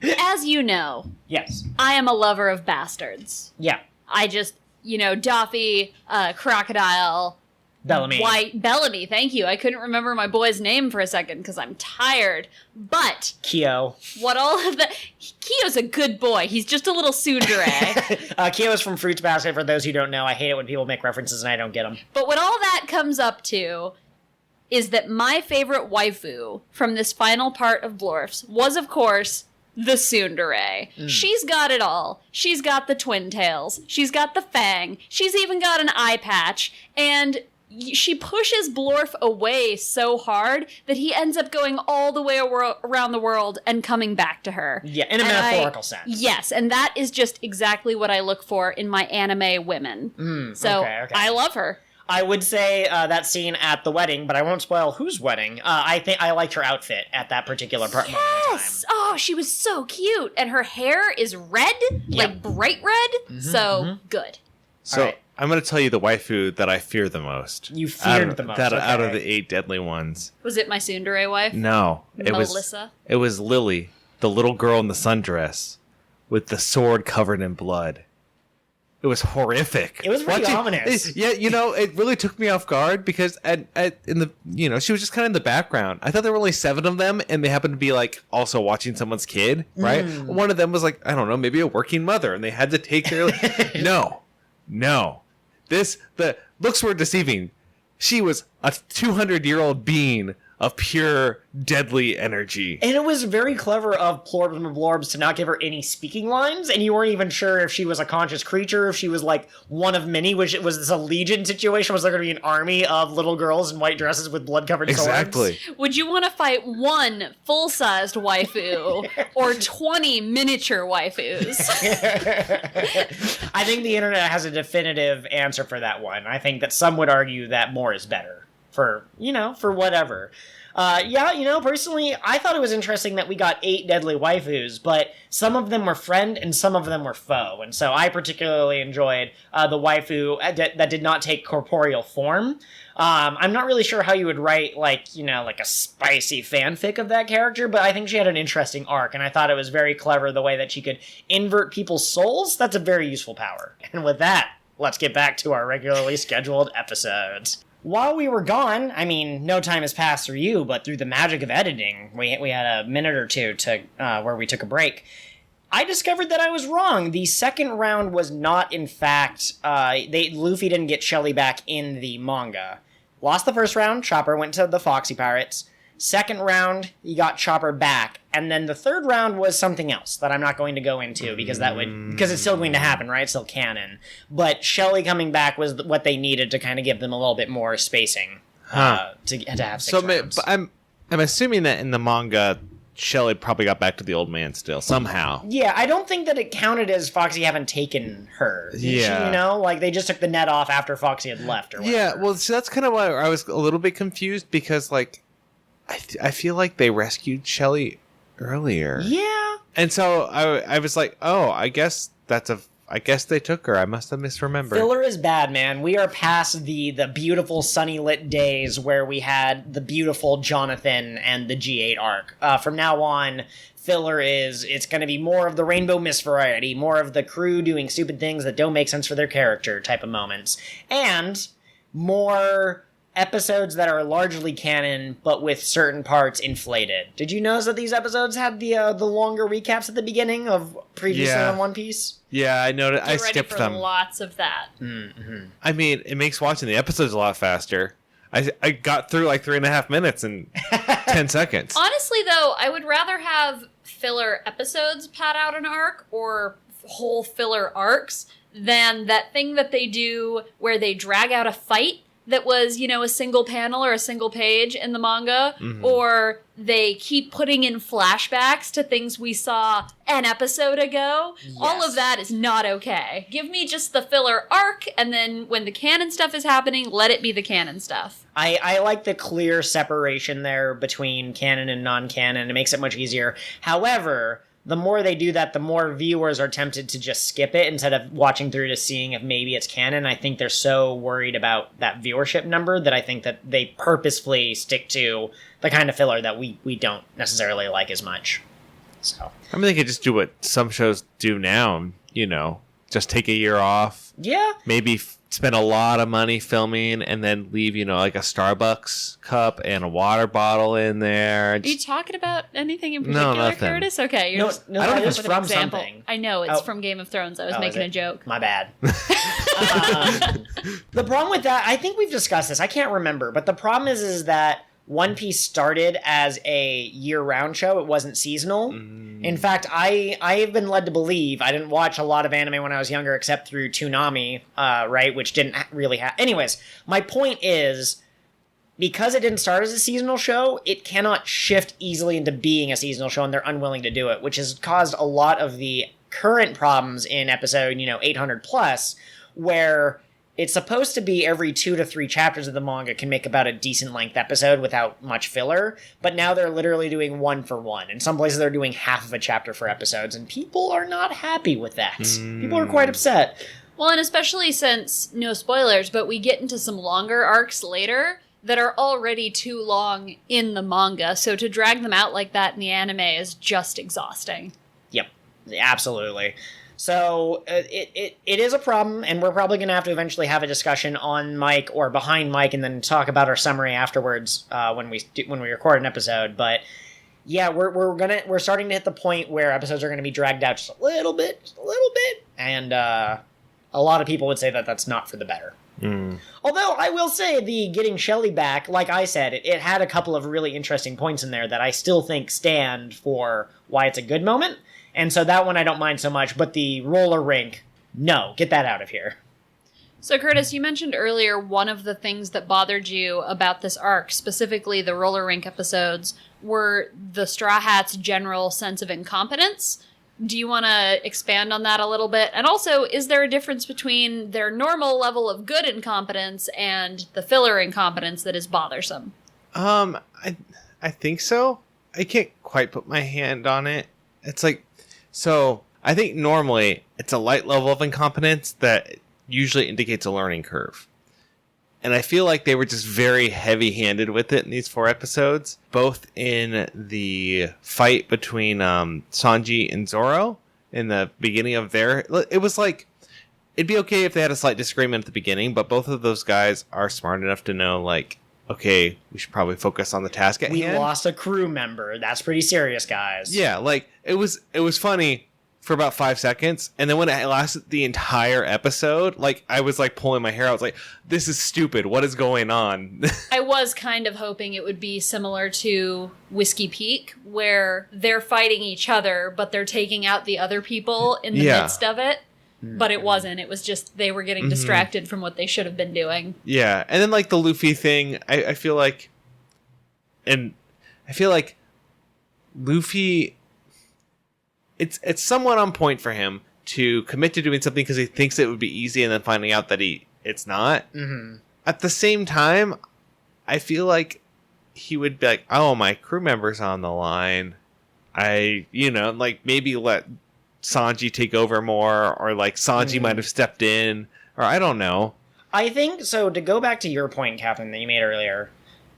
As you know, Yes. I am a lover of bastards. Yeah. I just, Doffy, Crocodile, Bellamy. Bellamy, thank you. I couldn't remember my boy's name for a second because I'm tired. But Kyo. Kyo's a good boy. He's just a little tsundere. Kyo's from Fruits Basket, for those who don't know. I hate it when people make references and I don't get them. But what all that comes up to is that my favorite waifu from this final part of Blorf's was, of course, the tsundere. She's got it all. She's got the twin tails. She's got the fang. She's even got an eye patch. And she pushes Blorf away so hard that he ends up going all the way around the world and coming back to her. Yeah, in a metaphorical sense. Yes, and that is just exactly what I look for in my anime women. Okay. I love her. I would say that scene at the wedding, but I won't spoil whose wedding. I think I liked her outfit at that particular moment in time. Yes! Oh, she was so cute. And her hair is red, like bright red. Good. So All right. I'm going to tell you the waifu that I fear the most. You feared the most. Out of the 8 deadly ones. Was it my tsundere wife? No. Melissa? It was Lily, the little girl in the sundress, with the sword covered in blood. It was horrific. It was pretty ominous. Yeah, it really took me off guard because she was just kind of in the background. I thought there were only 7 of them, and they happened to be like also watching someone's kid, right? One of them was like, I don't know, maybe a working mother, and they had to take their No. The looks were deceiving. She was a 200-year-old being of pure deadly energy. And it was very clever of Plorbs and Blorbs to not give her any speaking lines, and you weren't even sure if she was a conscious creature, if she was like one of many, which it was this Legion situation. Was there going to be an army of little girls in white dresses with blood-covered swords? Exactly. Would you want to fight one full-sized waifu or 20 miniature waifus? I think the internet has a definitive answer for that one. I think that some would argue that more is better. For whatever. Personally, I thought it was interesting that we got 8 deadly waifus, but some of them were friend and some of them were foe. And so I particularly enjoyed the waifu that did not take corporeal form. I'm not really sure how you would write, like a spicy fanfic of that character, but I think she had an interesting arc, and I thought it was very clever the way that she could invert people's souls. That's a very useful power. And with that, let's get back to our regularly scheduled episodes. While we were gone, no time has passed through you, but through the magic of editing, we had a minute or two to where we took a break. I discovered that I was wrong. The second round was not, in fact, Luffy didn't get Shelly back in the manga. Lost the first round, Chopper went to the Foxy Pirates. Second round, he got Chopper back. And then the third round was something else that I'm not going to go into because it's still going to happen, right? It's still canon. But Shelly coming back was what they needed to kind of give them a little bit more spacing to have 6 rounds. But I'm assuming that in the manga, Shelly probably got back to the old man still, somehow. Yeah, I don't think that it counted as Foxy having taken her. Yeah. They just took the net off after Foxy had left or whatever. Yeah, well, so that's kind of why I was a little bit confused because, I feel like they rescued Shelly earlier. Yeah. And so I was like, oh, I guess they took her. I must have misremembered. Filler is bad, man. We are past the beautiful sunny lit days where we had the beautiful Jonathan and the G8 arc. From now on, filler it's going to be more of the Rainbow Mist variety, more of the crew doing stupid things that don't make sense for their character type of moments. And more episodes that are largely canon, but with certain parts inflated. Did you notice that these episodes had the longer recaps at the beginning of previously on One Piece? Yeah, I noticed. I skipped them. Lots of that. Mm-hmm. I mean, it makes watching the episodes a lot faster. I got through like 3.5 minutes in 10 seconds. Honestly, though, I would rather have filler episodes pad out an arc or whole filler arcs than that thing that they do where they drag out a fight that was, a single panel or a single page in the manga, or they keep putting in flashbacks to things we saw an episode ago. Yes. All of that is not okay. Give me just the filler arc, and then when the canon stuff is happening, let it be the canon stuff. I like the clear separation there between canon and non-canon. It makes it much easier. However, the more they do that, the more viewers are tempted to just skip it instead of watching through to seeing if maybe it's canon. I think they're so worried about that viewership number that I think that they purposefully stick to the kind of filler that we don't necessarily like as much. So they could just do what some shows do now, just take a year off. Yeah. Maybe spend a lot of money filming and then leave, like a Starbucks cup and a water bottle in there. Are you talking about anything in particular, no, nothing. Curtis? Okay. No, I don't know if it's from example. Something. I know, it's from Game of Thrones. I was making a joke. My bad. The problem with that, I think we've discussed this. I can't remember. But the problem is that One Piece started as a year-round show. It wasn't seasonal. In fact, I've been led to believe, I didn't watch a lot of anime when I was younger except through Toonami, right, which didn't really have... Anyways, my point is, because it didn't start as a seasonal show, it cannot shift easily into being a seasonal show, and they're unwilling to do it, which has caused a lot of the current problems in episode, 800 plus, where it's supposed to be every 2 to 3 chapters of the manga can make about a decent length episode without much filler, but now they're literally doing 1 for 1. In some places they're doing half of a chapter for episodes, and people are not happy with that. People are quite upset. Well, and especially since, no spoilers, but we get into some longer arcs later that are already too long in the manga, so to drag them out like that in the anime is just exhausting. Yep, absolutely. So it is a problem, and we're probably going to have to eventually have a discussion on mic or behind mic, and then talk about our summary afterwards when we record an episode. But yeah, we're starting to hit the point where episodes are going to be dragged out just a little bit, and a lot of people would say that that's not for the better. Although I will say the getting Shelly back, like I said, it had a couple of really interesting points in there that I still think stand for why it's a good moment. And so that one I don't mind so much, but the roller rink, no, get that out of here. So Curtis, you mentioned earlier one of the things that bothered you about this arc, specifically the roller rink episodes, were the Straw Hats' general sense of incompetence. Do you want to expand on that a little bit? And also, is there a difference between their normal level of good incompetence and the filler incompetence that is bothersome? I think so. I can't quite put my hand on it. It's like, so I think normally it's a light level of incompetence that usually indicates a learning curve. And I feel like they were just very heavy-handed with it in these 4 episodes, both in the fight between Sanji and Zoro in the beginning of their... It was like, it'd be okay if they had a slight disagreement at the beginning, but both of those guys are smart enough to know, like, okay, we should probably focus on the task at hand. We lost a crew member. That's pretty serious, guys. Yeah, like, it was funny for about 5 seconds, and then when it lasted the entire episode, like, I was, like, pulling my hair out. I was like, this is stupid. What is going on? I was kind of hoping it would be similar to Whiskey Peak, where they're fighting each other, but they're taking out the other people in the midst of it. But it wasn't. It was just they were getting distracted from what they should have been doing. Yeah, and then, like, the Luffy thing, I feel like... And I feel like Luffy... It's somewhat on point for him to commit to doing something because he thinks it would be easy and then finding out that it's not. At the same time, I feel like he would be like, oh, my crew member's on the line. Like, maybe let Sanji take over more, or like Sanji might have stepped in, or I don't know. I think, so to go back to your point, Captain, that you made earlier,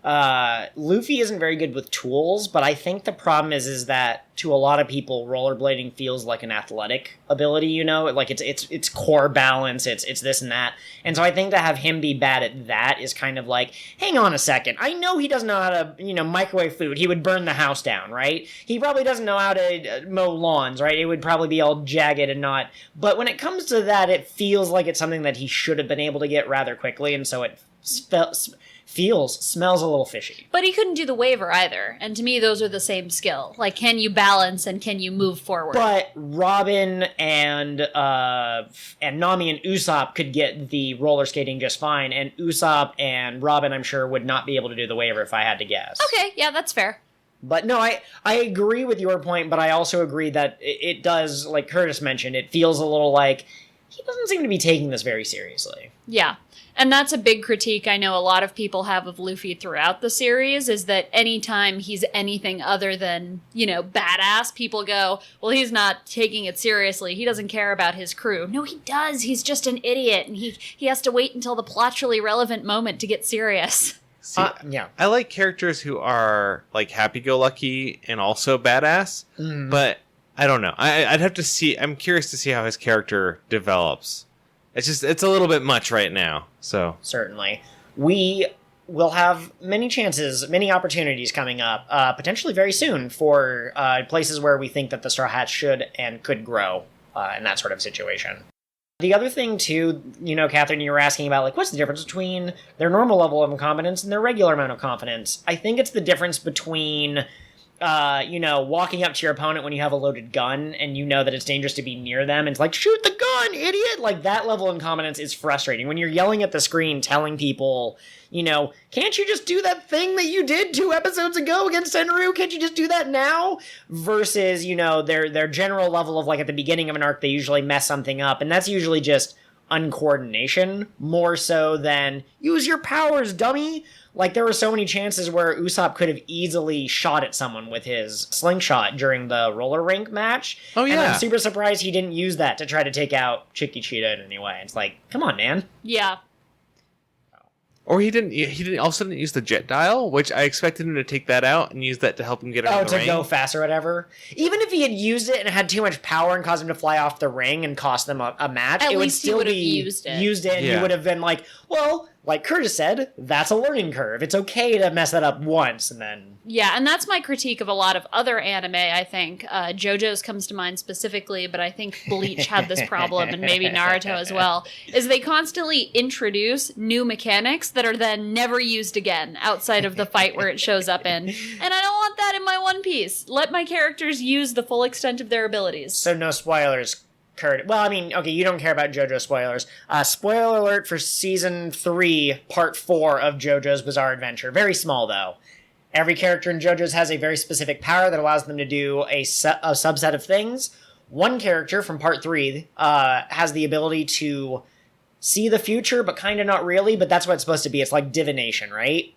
Luffy isn't very good with tools, but I think the problem is that to a lot of people, rollerblading feels like an athletic ability, like it's core balance, it's this and that. And so I think to have him be bad at that is kind of like, hang on a second, I know he doesn't know how to, microwave food. He would burn the house down, right? He probably doesn't know how to mow lawns, right? It would probably be all jagged and not. But when it comes to that, it feels like it's something that he should have been able to get rather quickly, and so it smells a little fishy. But he couldn't do the waiver either. And to me, those are the same skill. Like, can you balance and can you move forward? But Robin and Nami and Usopp could get the roller skating just fine. And Usopp and Robin, I'm sure, would not be able to do the waiver if I had to guess. Okay, yeah, that's fair. But no, I agree with your point, but I also agree that it does, like Curtis mentioned, it feels a little like he doesn't seem to be taking this very seriously. Yeah. And that's a big critique I know a lot of people have of Luffy throughout the series, is that anytime he's anything other than, badass, people go, well, he's not taking it seriously. He doesn't care about his crew. No, he does. He's just an idiot, and he has to wait until the plotly relevant moment to get serious. See, yeah. I like characters who are, like, happy-go-lucky and also badass, but I don't know. I'd have to see. I'm curious to see how his character develops. It's a little bit much right now, so. Certainly. We will have many opportunities coming up, potentially very soon, for places where we think that the Straw Hats should and could grow in that sort of situation. The other thing, too, Catherine, you were asking about, like, what's the difference between their normal level of incompetence and their regular amount of confidence? I think it's the difference between, walking up to your opponent when you have a loaded gun and you know that it's dangerous to be near them. And it's like, shoot the gun, idiot! Like, that level of incompetence is frustrating. When you're yelling at the screen, telling people, can't you just do that thing that you did 2 episodes ago against Senru? Can't you just do that now? Versus, their general level of, like, at the beginning of an arc, they usually mess something up. And that's usually just uncoordination, more so than, use your powers, dummy! Like, there were so many chances where Usopp could have easily shot at someone with his slingshot during the roller rink match. Oh, yeah. And I'm super surprised he didn't use that to try to take out Chicky Cheetah in any way. It's like, come on, man. Yeah. Or he didn't use the jet dial, which I expected him to take that out and use that to help him get around the ring. Go fast or whatever. Even if he had used it and had too much power and caused him to fly off the ring and cost them a match, At it would least he still would have be used it. and he would have been like, well, like Curtis said, that's a learning curve. It's okay to mess that up once and then... Yeah, and that's my critique of a lot of other anime, I think. JoJo's comes to mind specifically, but I think Bleach had this problem, and maybe Naruto as well, is they constantly introduce new mechanics that are then never used again outside of the fight where it shows up in. And I don't want that in my One Piece. Let my characters use the full extent of their abilities. So no spoilers, Kurt. Well, I mean, okay, you don't care about JoJo spoilers. Spoiler alert for Season 3, Part 4 of JoJo's Bizarre Adventure. Very small, though. Every character in JoJo's has a very specific power that allows them to do a subset of things. One character from Part 3 has the ability to see the future, but kind of not really, but that's what it's supposed to be. It's like divination, right?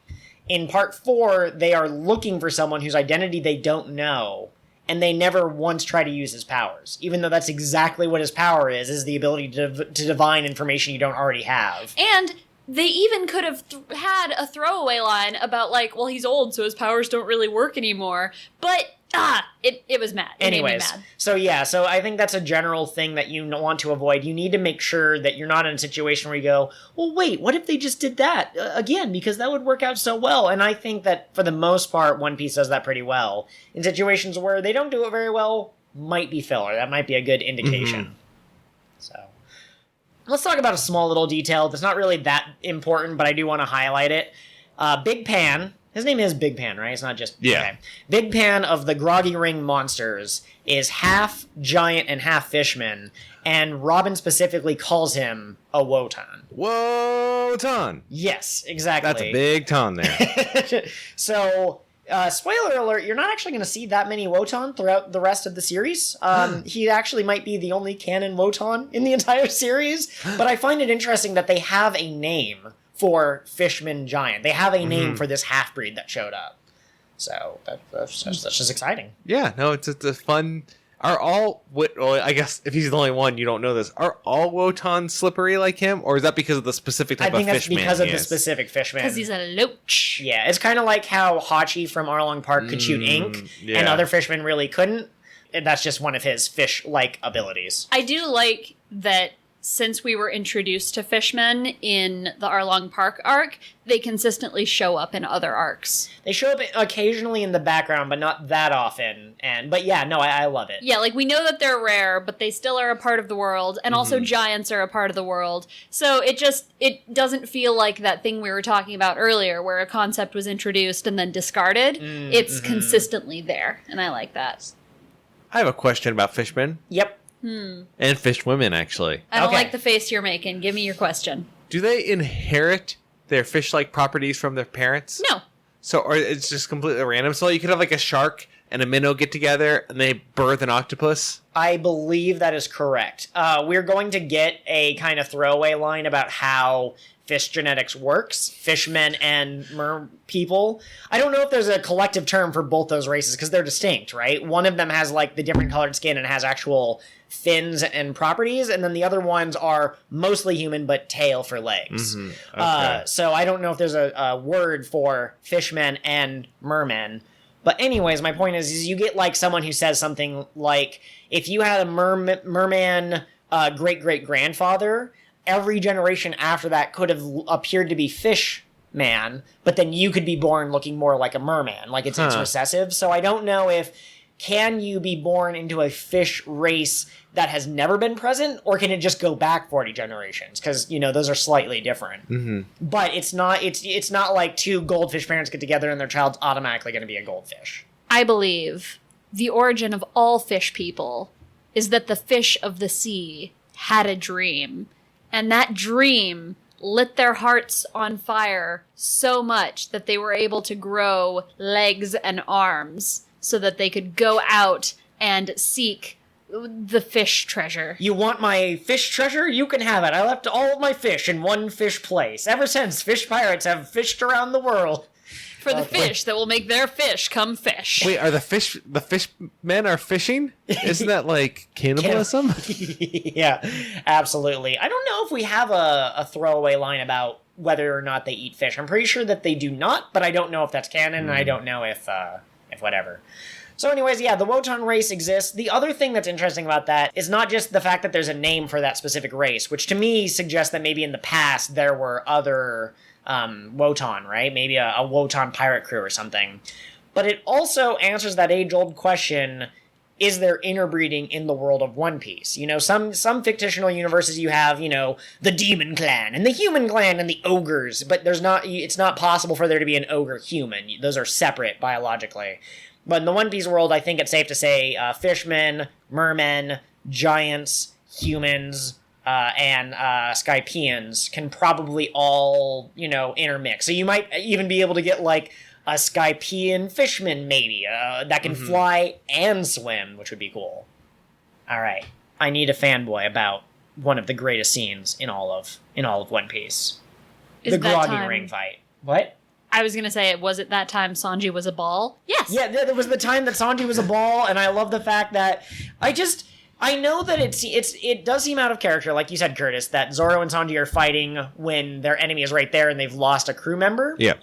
In Part 4, they are looking for someone whose identity they don't know, and they never once try to use his powers, even though that's exactly what his power is the ability to divine information you don't already have. And they even could have had a throwaway line about, like, well, he's old, so his powers don't really work anymore. But, it was mad. It made me mad. So I think that's a general thing that you want to avoid. You need to make sure that you're not in a situation where you go, well, wait, what if they just did that again? Because that would work out so well. And I think that, for the most part, One Piece does that pretty well. In situations where they don't do it very well, might be filler. That might be a good indication. Mm-hmm. So... let's talk about a small little detail that's not really that important, but I do want to highlight it. Big Pan, his name is Big Pan, right? It's not just... Yeah. Okay. Big Pan of the Groggy Ring monsters is half giant and half fishman, and Robin specifically calls him a Wotan. Wotan! Yes, exactly. That's a big ton there. So... spoiler alert, you're not actually going to see that many Wotan throughout the rest of the series. He actually might be the only canon Wotan in the entire series, but I find it interesting that they have a name for Fishman Giant. They have a name for this half-breed that showed up. So that's just exciting. Yeah, no, it's a fun... Are all... well, I guess if he's the only one, you don't know this. Are all Wotan slippery like him? Or is that because of the specific type of fishman? I think that's because of the specific fishman. Because he's a loach. Yeah, it's kind of like how Hachi from Arlong Park could shoot ink, and other fishmen really couldn't. And that's just one of his fish-like abilities. I do like that since we were introduced to fishmen in the Arlong Park arc, they consistently show up in other arcs. They show up occasionally in the background, but not that often. But yeah, no, I love it. Yeah, like we know that they're rare, but they still are a part of the world, and also giants are a part of the world. So it doesn't feel like that thing we were talking about earlier, where a concept was introduced and then discarded. It's consistently there, and I like that. I have a question about fishmen. Yep. And fish women, actually. I don't like the face you're making. Give me your question. Do they inherit their fish-like properties from their parents? No. So, or it's just completely random? So you could have like a shark and a minnow get together and they birth an octopus? I believe that is correct. We're going to get a kind of throwaway line about how fish genetics works, fishmen and mer people. I don't know if there's a collective term for both those races because they're distinct, right? One of them has like the different colored skin and has actual fins and properties, and then the other ones are mostly human but tail for legs. Okay. So I don't know if there's a word for fishmen and mermen. But anyways, my point is you get like someone who says something like, if you had a merman great-great-grandfather, every generation after that could have appeared to be fish man, but then you could be born looking more like a merman. Like it's recessive. So I don't know if can you be born into a fish race that has never been present, or can it just go back 40 generations? Because, those are slightly different. Mm-hmm. But it's not like two goldfish parents get together and their child's automatically going to be a goldfish. I believe the origin of all fish people is that the fish of the sea had a dream, and that dream lit their hearts on fire so much that they were able to grow legs and arms so that they could go out and seek the fish treasure. You want my fish treasure? You can have it. I left all of my fish in one fish place. Ever since, fish pirates have fished around the world. For the fish that will make their fish come fish. Wait, are the fish men are fishing? Isn't that like cannibalism? Yeah, absolutely. I don't know if we have a throwaway line about whether or not they eat fish. I'm pretty sure that they do not, but I don't know if that's canon, and I don't know if whatever. So anyways, yeah, the Wotan race exists. The other thing that's interesting about that is not just the fact that there's a name for that specific race, which to me suggests that maybe in the past there were other Wotan, right? Maybe a Wotan pirate crew or something. But it also answers that age-old question, is there interbreeding in the world of One Piece? Some fictional universes you have, the demon clan and the human clan and the ogres, but it's not possible for there to be an ogre human. Those are separate biologically. But in the One Piece world, I think it's safe to say fishmen, mermen, giants, humans, and Skypians can probably all, intermix. So you might even be able to get, like, a Skypian fishman, maybe, that can fly and swim, which would be cool. All right. I need a fanboy about one of the greatest scenes in all of One Piece. Is the that Groggy time- ring fight. What? I was going to say, was it that time Sanji was a ball? Yes. Yeah, there was the time that Sanji was a ball, and I love the fact that I know that it does seem out of character, like you said, Curtis, that Zoro and Sanji are fighting when their enemy is right there and they've lost a crew member. Yeah.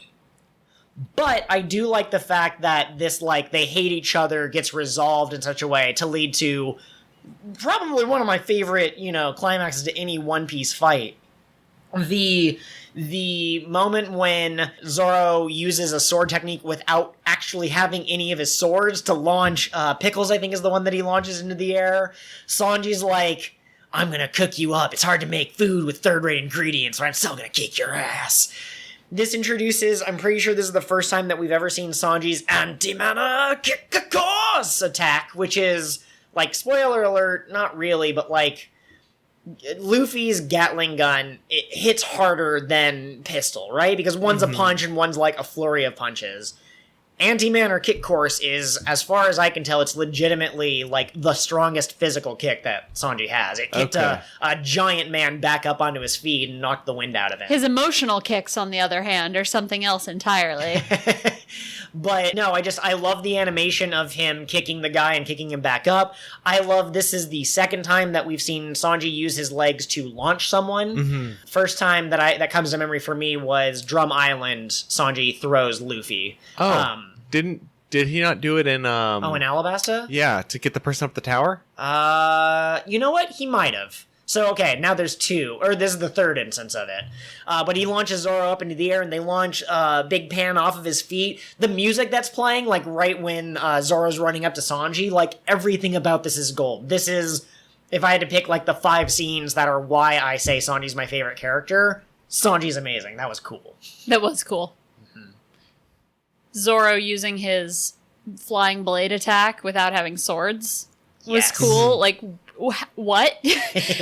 But I do like the fact that this, like, they hate each other gets resolved in such a way to lead to probably one of my favorite, climaxes to any One Piece fight. The moment when Zoro uses a sword technique without actually having any of his swords to launch, Pickles, I think, is the one that he launches into the air. Sanji's like, I'm gonna cook you up. It's hard to make food with third-rate ingredients, but I'm still gonna kick your ass. This introduces, I'm pretty sure this is the first time that we've ever seen Sanji's anti-mana KICKA COUUURSE attack, which is, like, spoiler alert, not really, but, like, Luffy's Gatling gun, it hits harder than pistol, right? Because one's a punch and one's like a flurry of punches. Anti-man or kick course is, as far as I can tell, it's legitimately like the strongest physical kick that Sanji has. It kicked a giant man back up onto his feet and knocked the wind out of him. His emotional kicks, on the other hand, are something else entirely. But no, I love the animation of him kicking the guy and kicking him back up. I love this is the second time that we've seen Sanji use his legs to launch someone. First time that comes to memory for me was Drum Island. Sanji throws Luffy. Did he not do it in in Alabasta? Yeah, to get the person up the tower? You know what? He might have. So, okay, now there's two. Or this is the third instance of it. But he launches Zoro up into the air, and they launch Big Pan off of his feet. The music that's playing, like, right when Zoro's running up to Sanji, like, everything about this is gold. This is, if I had to pick, like, the 5 scenes that are why I say Sanji's my favorite character, Sanji's amazing. That was cool. That was cool. Zoro using his flying blade attack without having swords was Yes. cool. Like, what?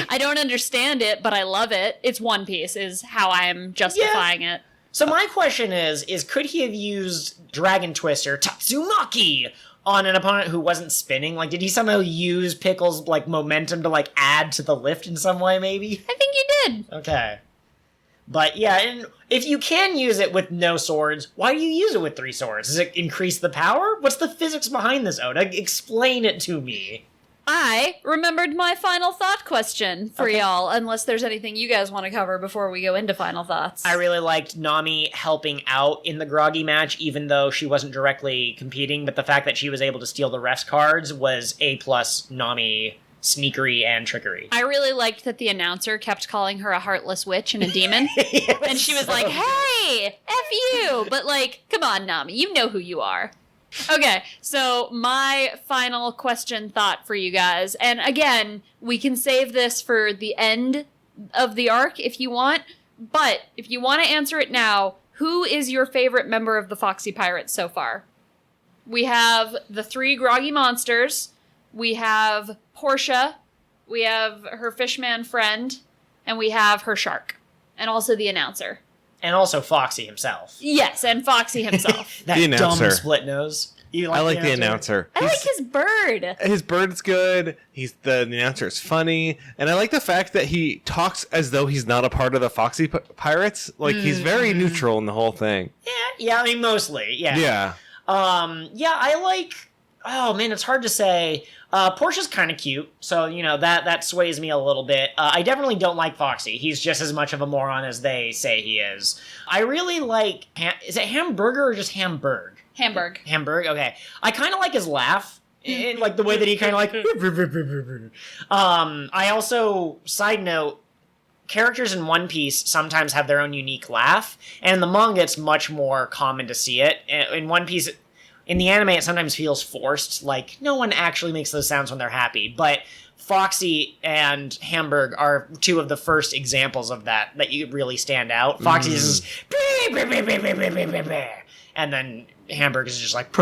I don't understand it, but I love it. It's One Piece is how I'm justifying it. So my question is could he have used Dragon Twister, Tatsumaki, on an opponent who wasn't spinning? Like, did he somehow use Pickle's, like, momentum to, like, add to the lift in some way, maybe? I think you did. Okay. But, yeah, and if you can use it with no swords, why do you use it with 3 swords? Does it increase the power? What's the physics behind this, Oda? Explain it to me. I remembered my final thought question for y'all, unless there's anything you guys want to cover before we go into final thoughts. I really liked Nami helping out in the Groggy match, even though she wasn't directly competing, but the fact that she was able to steal the refs cards was A+ Nami sneakery and trickery. I really liked that the announcer kept calling her a heartless witch and a demon. And she was like, hey, F you! But, like, come on, Nami, you know who you are. Okay, so my final question thought for you guys, and again, we can save this for the end of the arc if you want, but if you want to answer it now, who is your favorite member of the Foxy Pirates so far? We have the 3 groggy monsters, we have Portia, we have her fishman friend, and we have her shark, and also the announcer. And also Foxy himself. Yes, and Foxy himself. That The announcer. dumb split nose. You I like the announcer. I like his bird. His bird's good. The announcer is funny, and I like the fact that he talks as though he's not a part of the Foxy Pirates. Like he's very neutral in the whole thing. Yeah, I mean, mostly, yeah. Yeah. Yeah, I like... Oh, man, it's hard to say. Portia's kind of cute, so, you know, that sways me a little bit. I definitely don't like Foxy. He's just as much of a moron as they say he is. I really like... Is it Hamburger or just Hamburg? Hamburg, okay. I kind of like his laugh. Like, the way that he kind of like... I also, side note, characters in One Piece sometimes have their own unique laugh, and in the manga it's much more common to see it. In One Piece... In the anime, it sometimes feels forced, like no one actually makes those sounds when they're happy. But Foxy and Hamburg are 2 of the first examples of that you really stand out. Foxy is and then Hamburg is just like...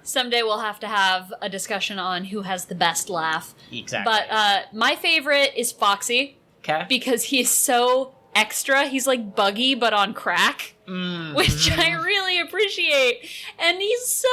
Someday we'll have to have a discussion on who has the best laugh. Exactly. But my favorite is Foxy. Okay. Because he's so extra. He's like Buggy, but on crack. Which I really appreciate. And he's so,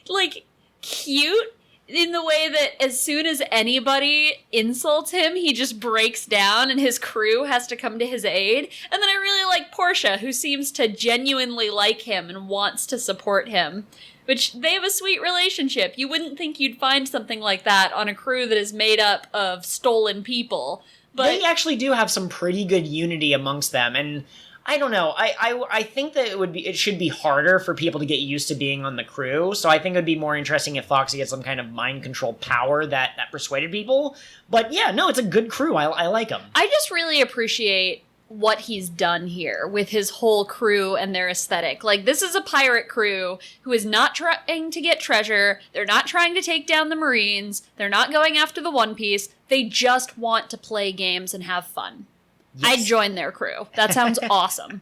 like, cute in the way that as soon as anybody insults him, he just breaks down and his crew has to come to his aid. And then I really like Portia, who seems to genuinely like him and wants to support him. Which, they have a sweet relationship. You wouldn't think you'd find something like that on a crew that is made up of stolen people. But they actually do have some pretty good unity amongst them, and I don't know. I think that it should be harder for people to get used to being on the crew. So I think it would be more interesting if Foxy had some kind of mind control power that persuaded people. But yeah, no, it's a good crew. I like him. I just really appreciate what he's done here with his whole crew and their aesthetic. Like, this is a pirate crew who is not trying to get treasure. They're not trying to take down the Marines. They're not going after the One Piece. They just want to play games and have fun. Yes. I'd join their crew. That sounds awesome.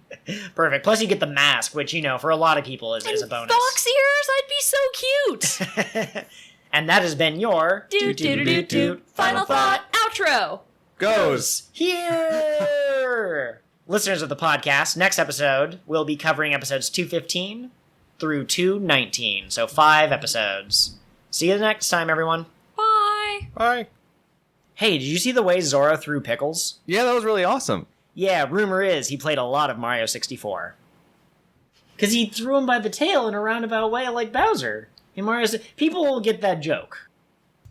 Perfect. Plus you get the mask, which, you know, for a lot of people is a bonus. Fox ears, I'd be so cute. And that has been your... Final thought, outro. Goes here. Listeners of the podcast, next episode, we'll be covering episodes 215 through 219. So 5 episodes. See you next time, everyone. Bye. Bye. Hey, did you see the way Zoro threw pickles? Yeah, that was really awesome. Yeah, rumor is he played a lot of Mario 64. Because he threw him by the tail in a roundabout way like Bowser. In people will get that joke.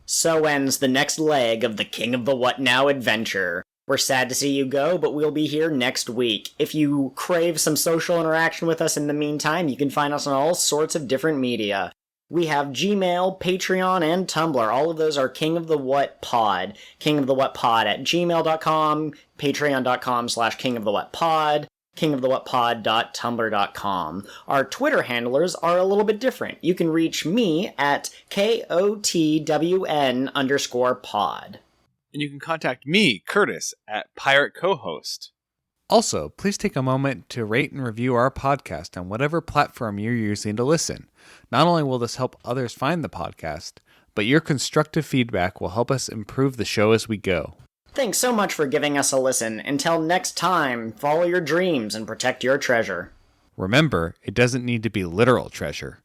So ends the next leg of the King of the What Now adventure. We're sad to see you go, but we'll be here next week. If you crave some social interaction with us in the meantime, you can find us on all sorts of different media. We have Gmail, Patreon, and Tumblr. All of those are King of the What Pod. King of the What Pod at gmail.com, patreon.com/King of the What Pod, kingofthewhatpod.tumblr.com. Our Twitter handlers are a little bit different. You can reach me at KOTWN_pod. And you can contact me, Curtis, at Pirate Co-host. Also, please take a moment to rate and review our podcast on whatever platform you're using to listen. Not only will this help others find the podcast, but your constructive feedback will help us improve the show as we go. Thanks so much for giving us a listen. Until next time, follow your dreams and protect your treasure. Remember, it doesn't need to be literal treasure.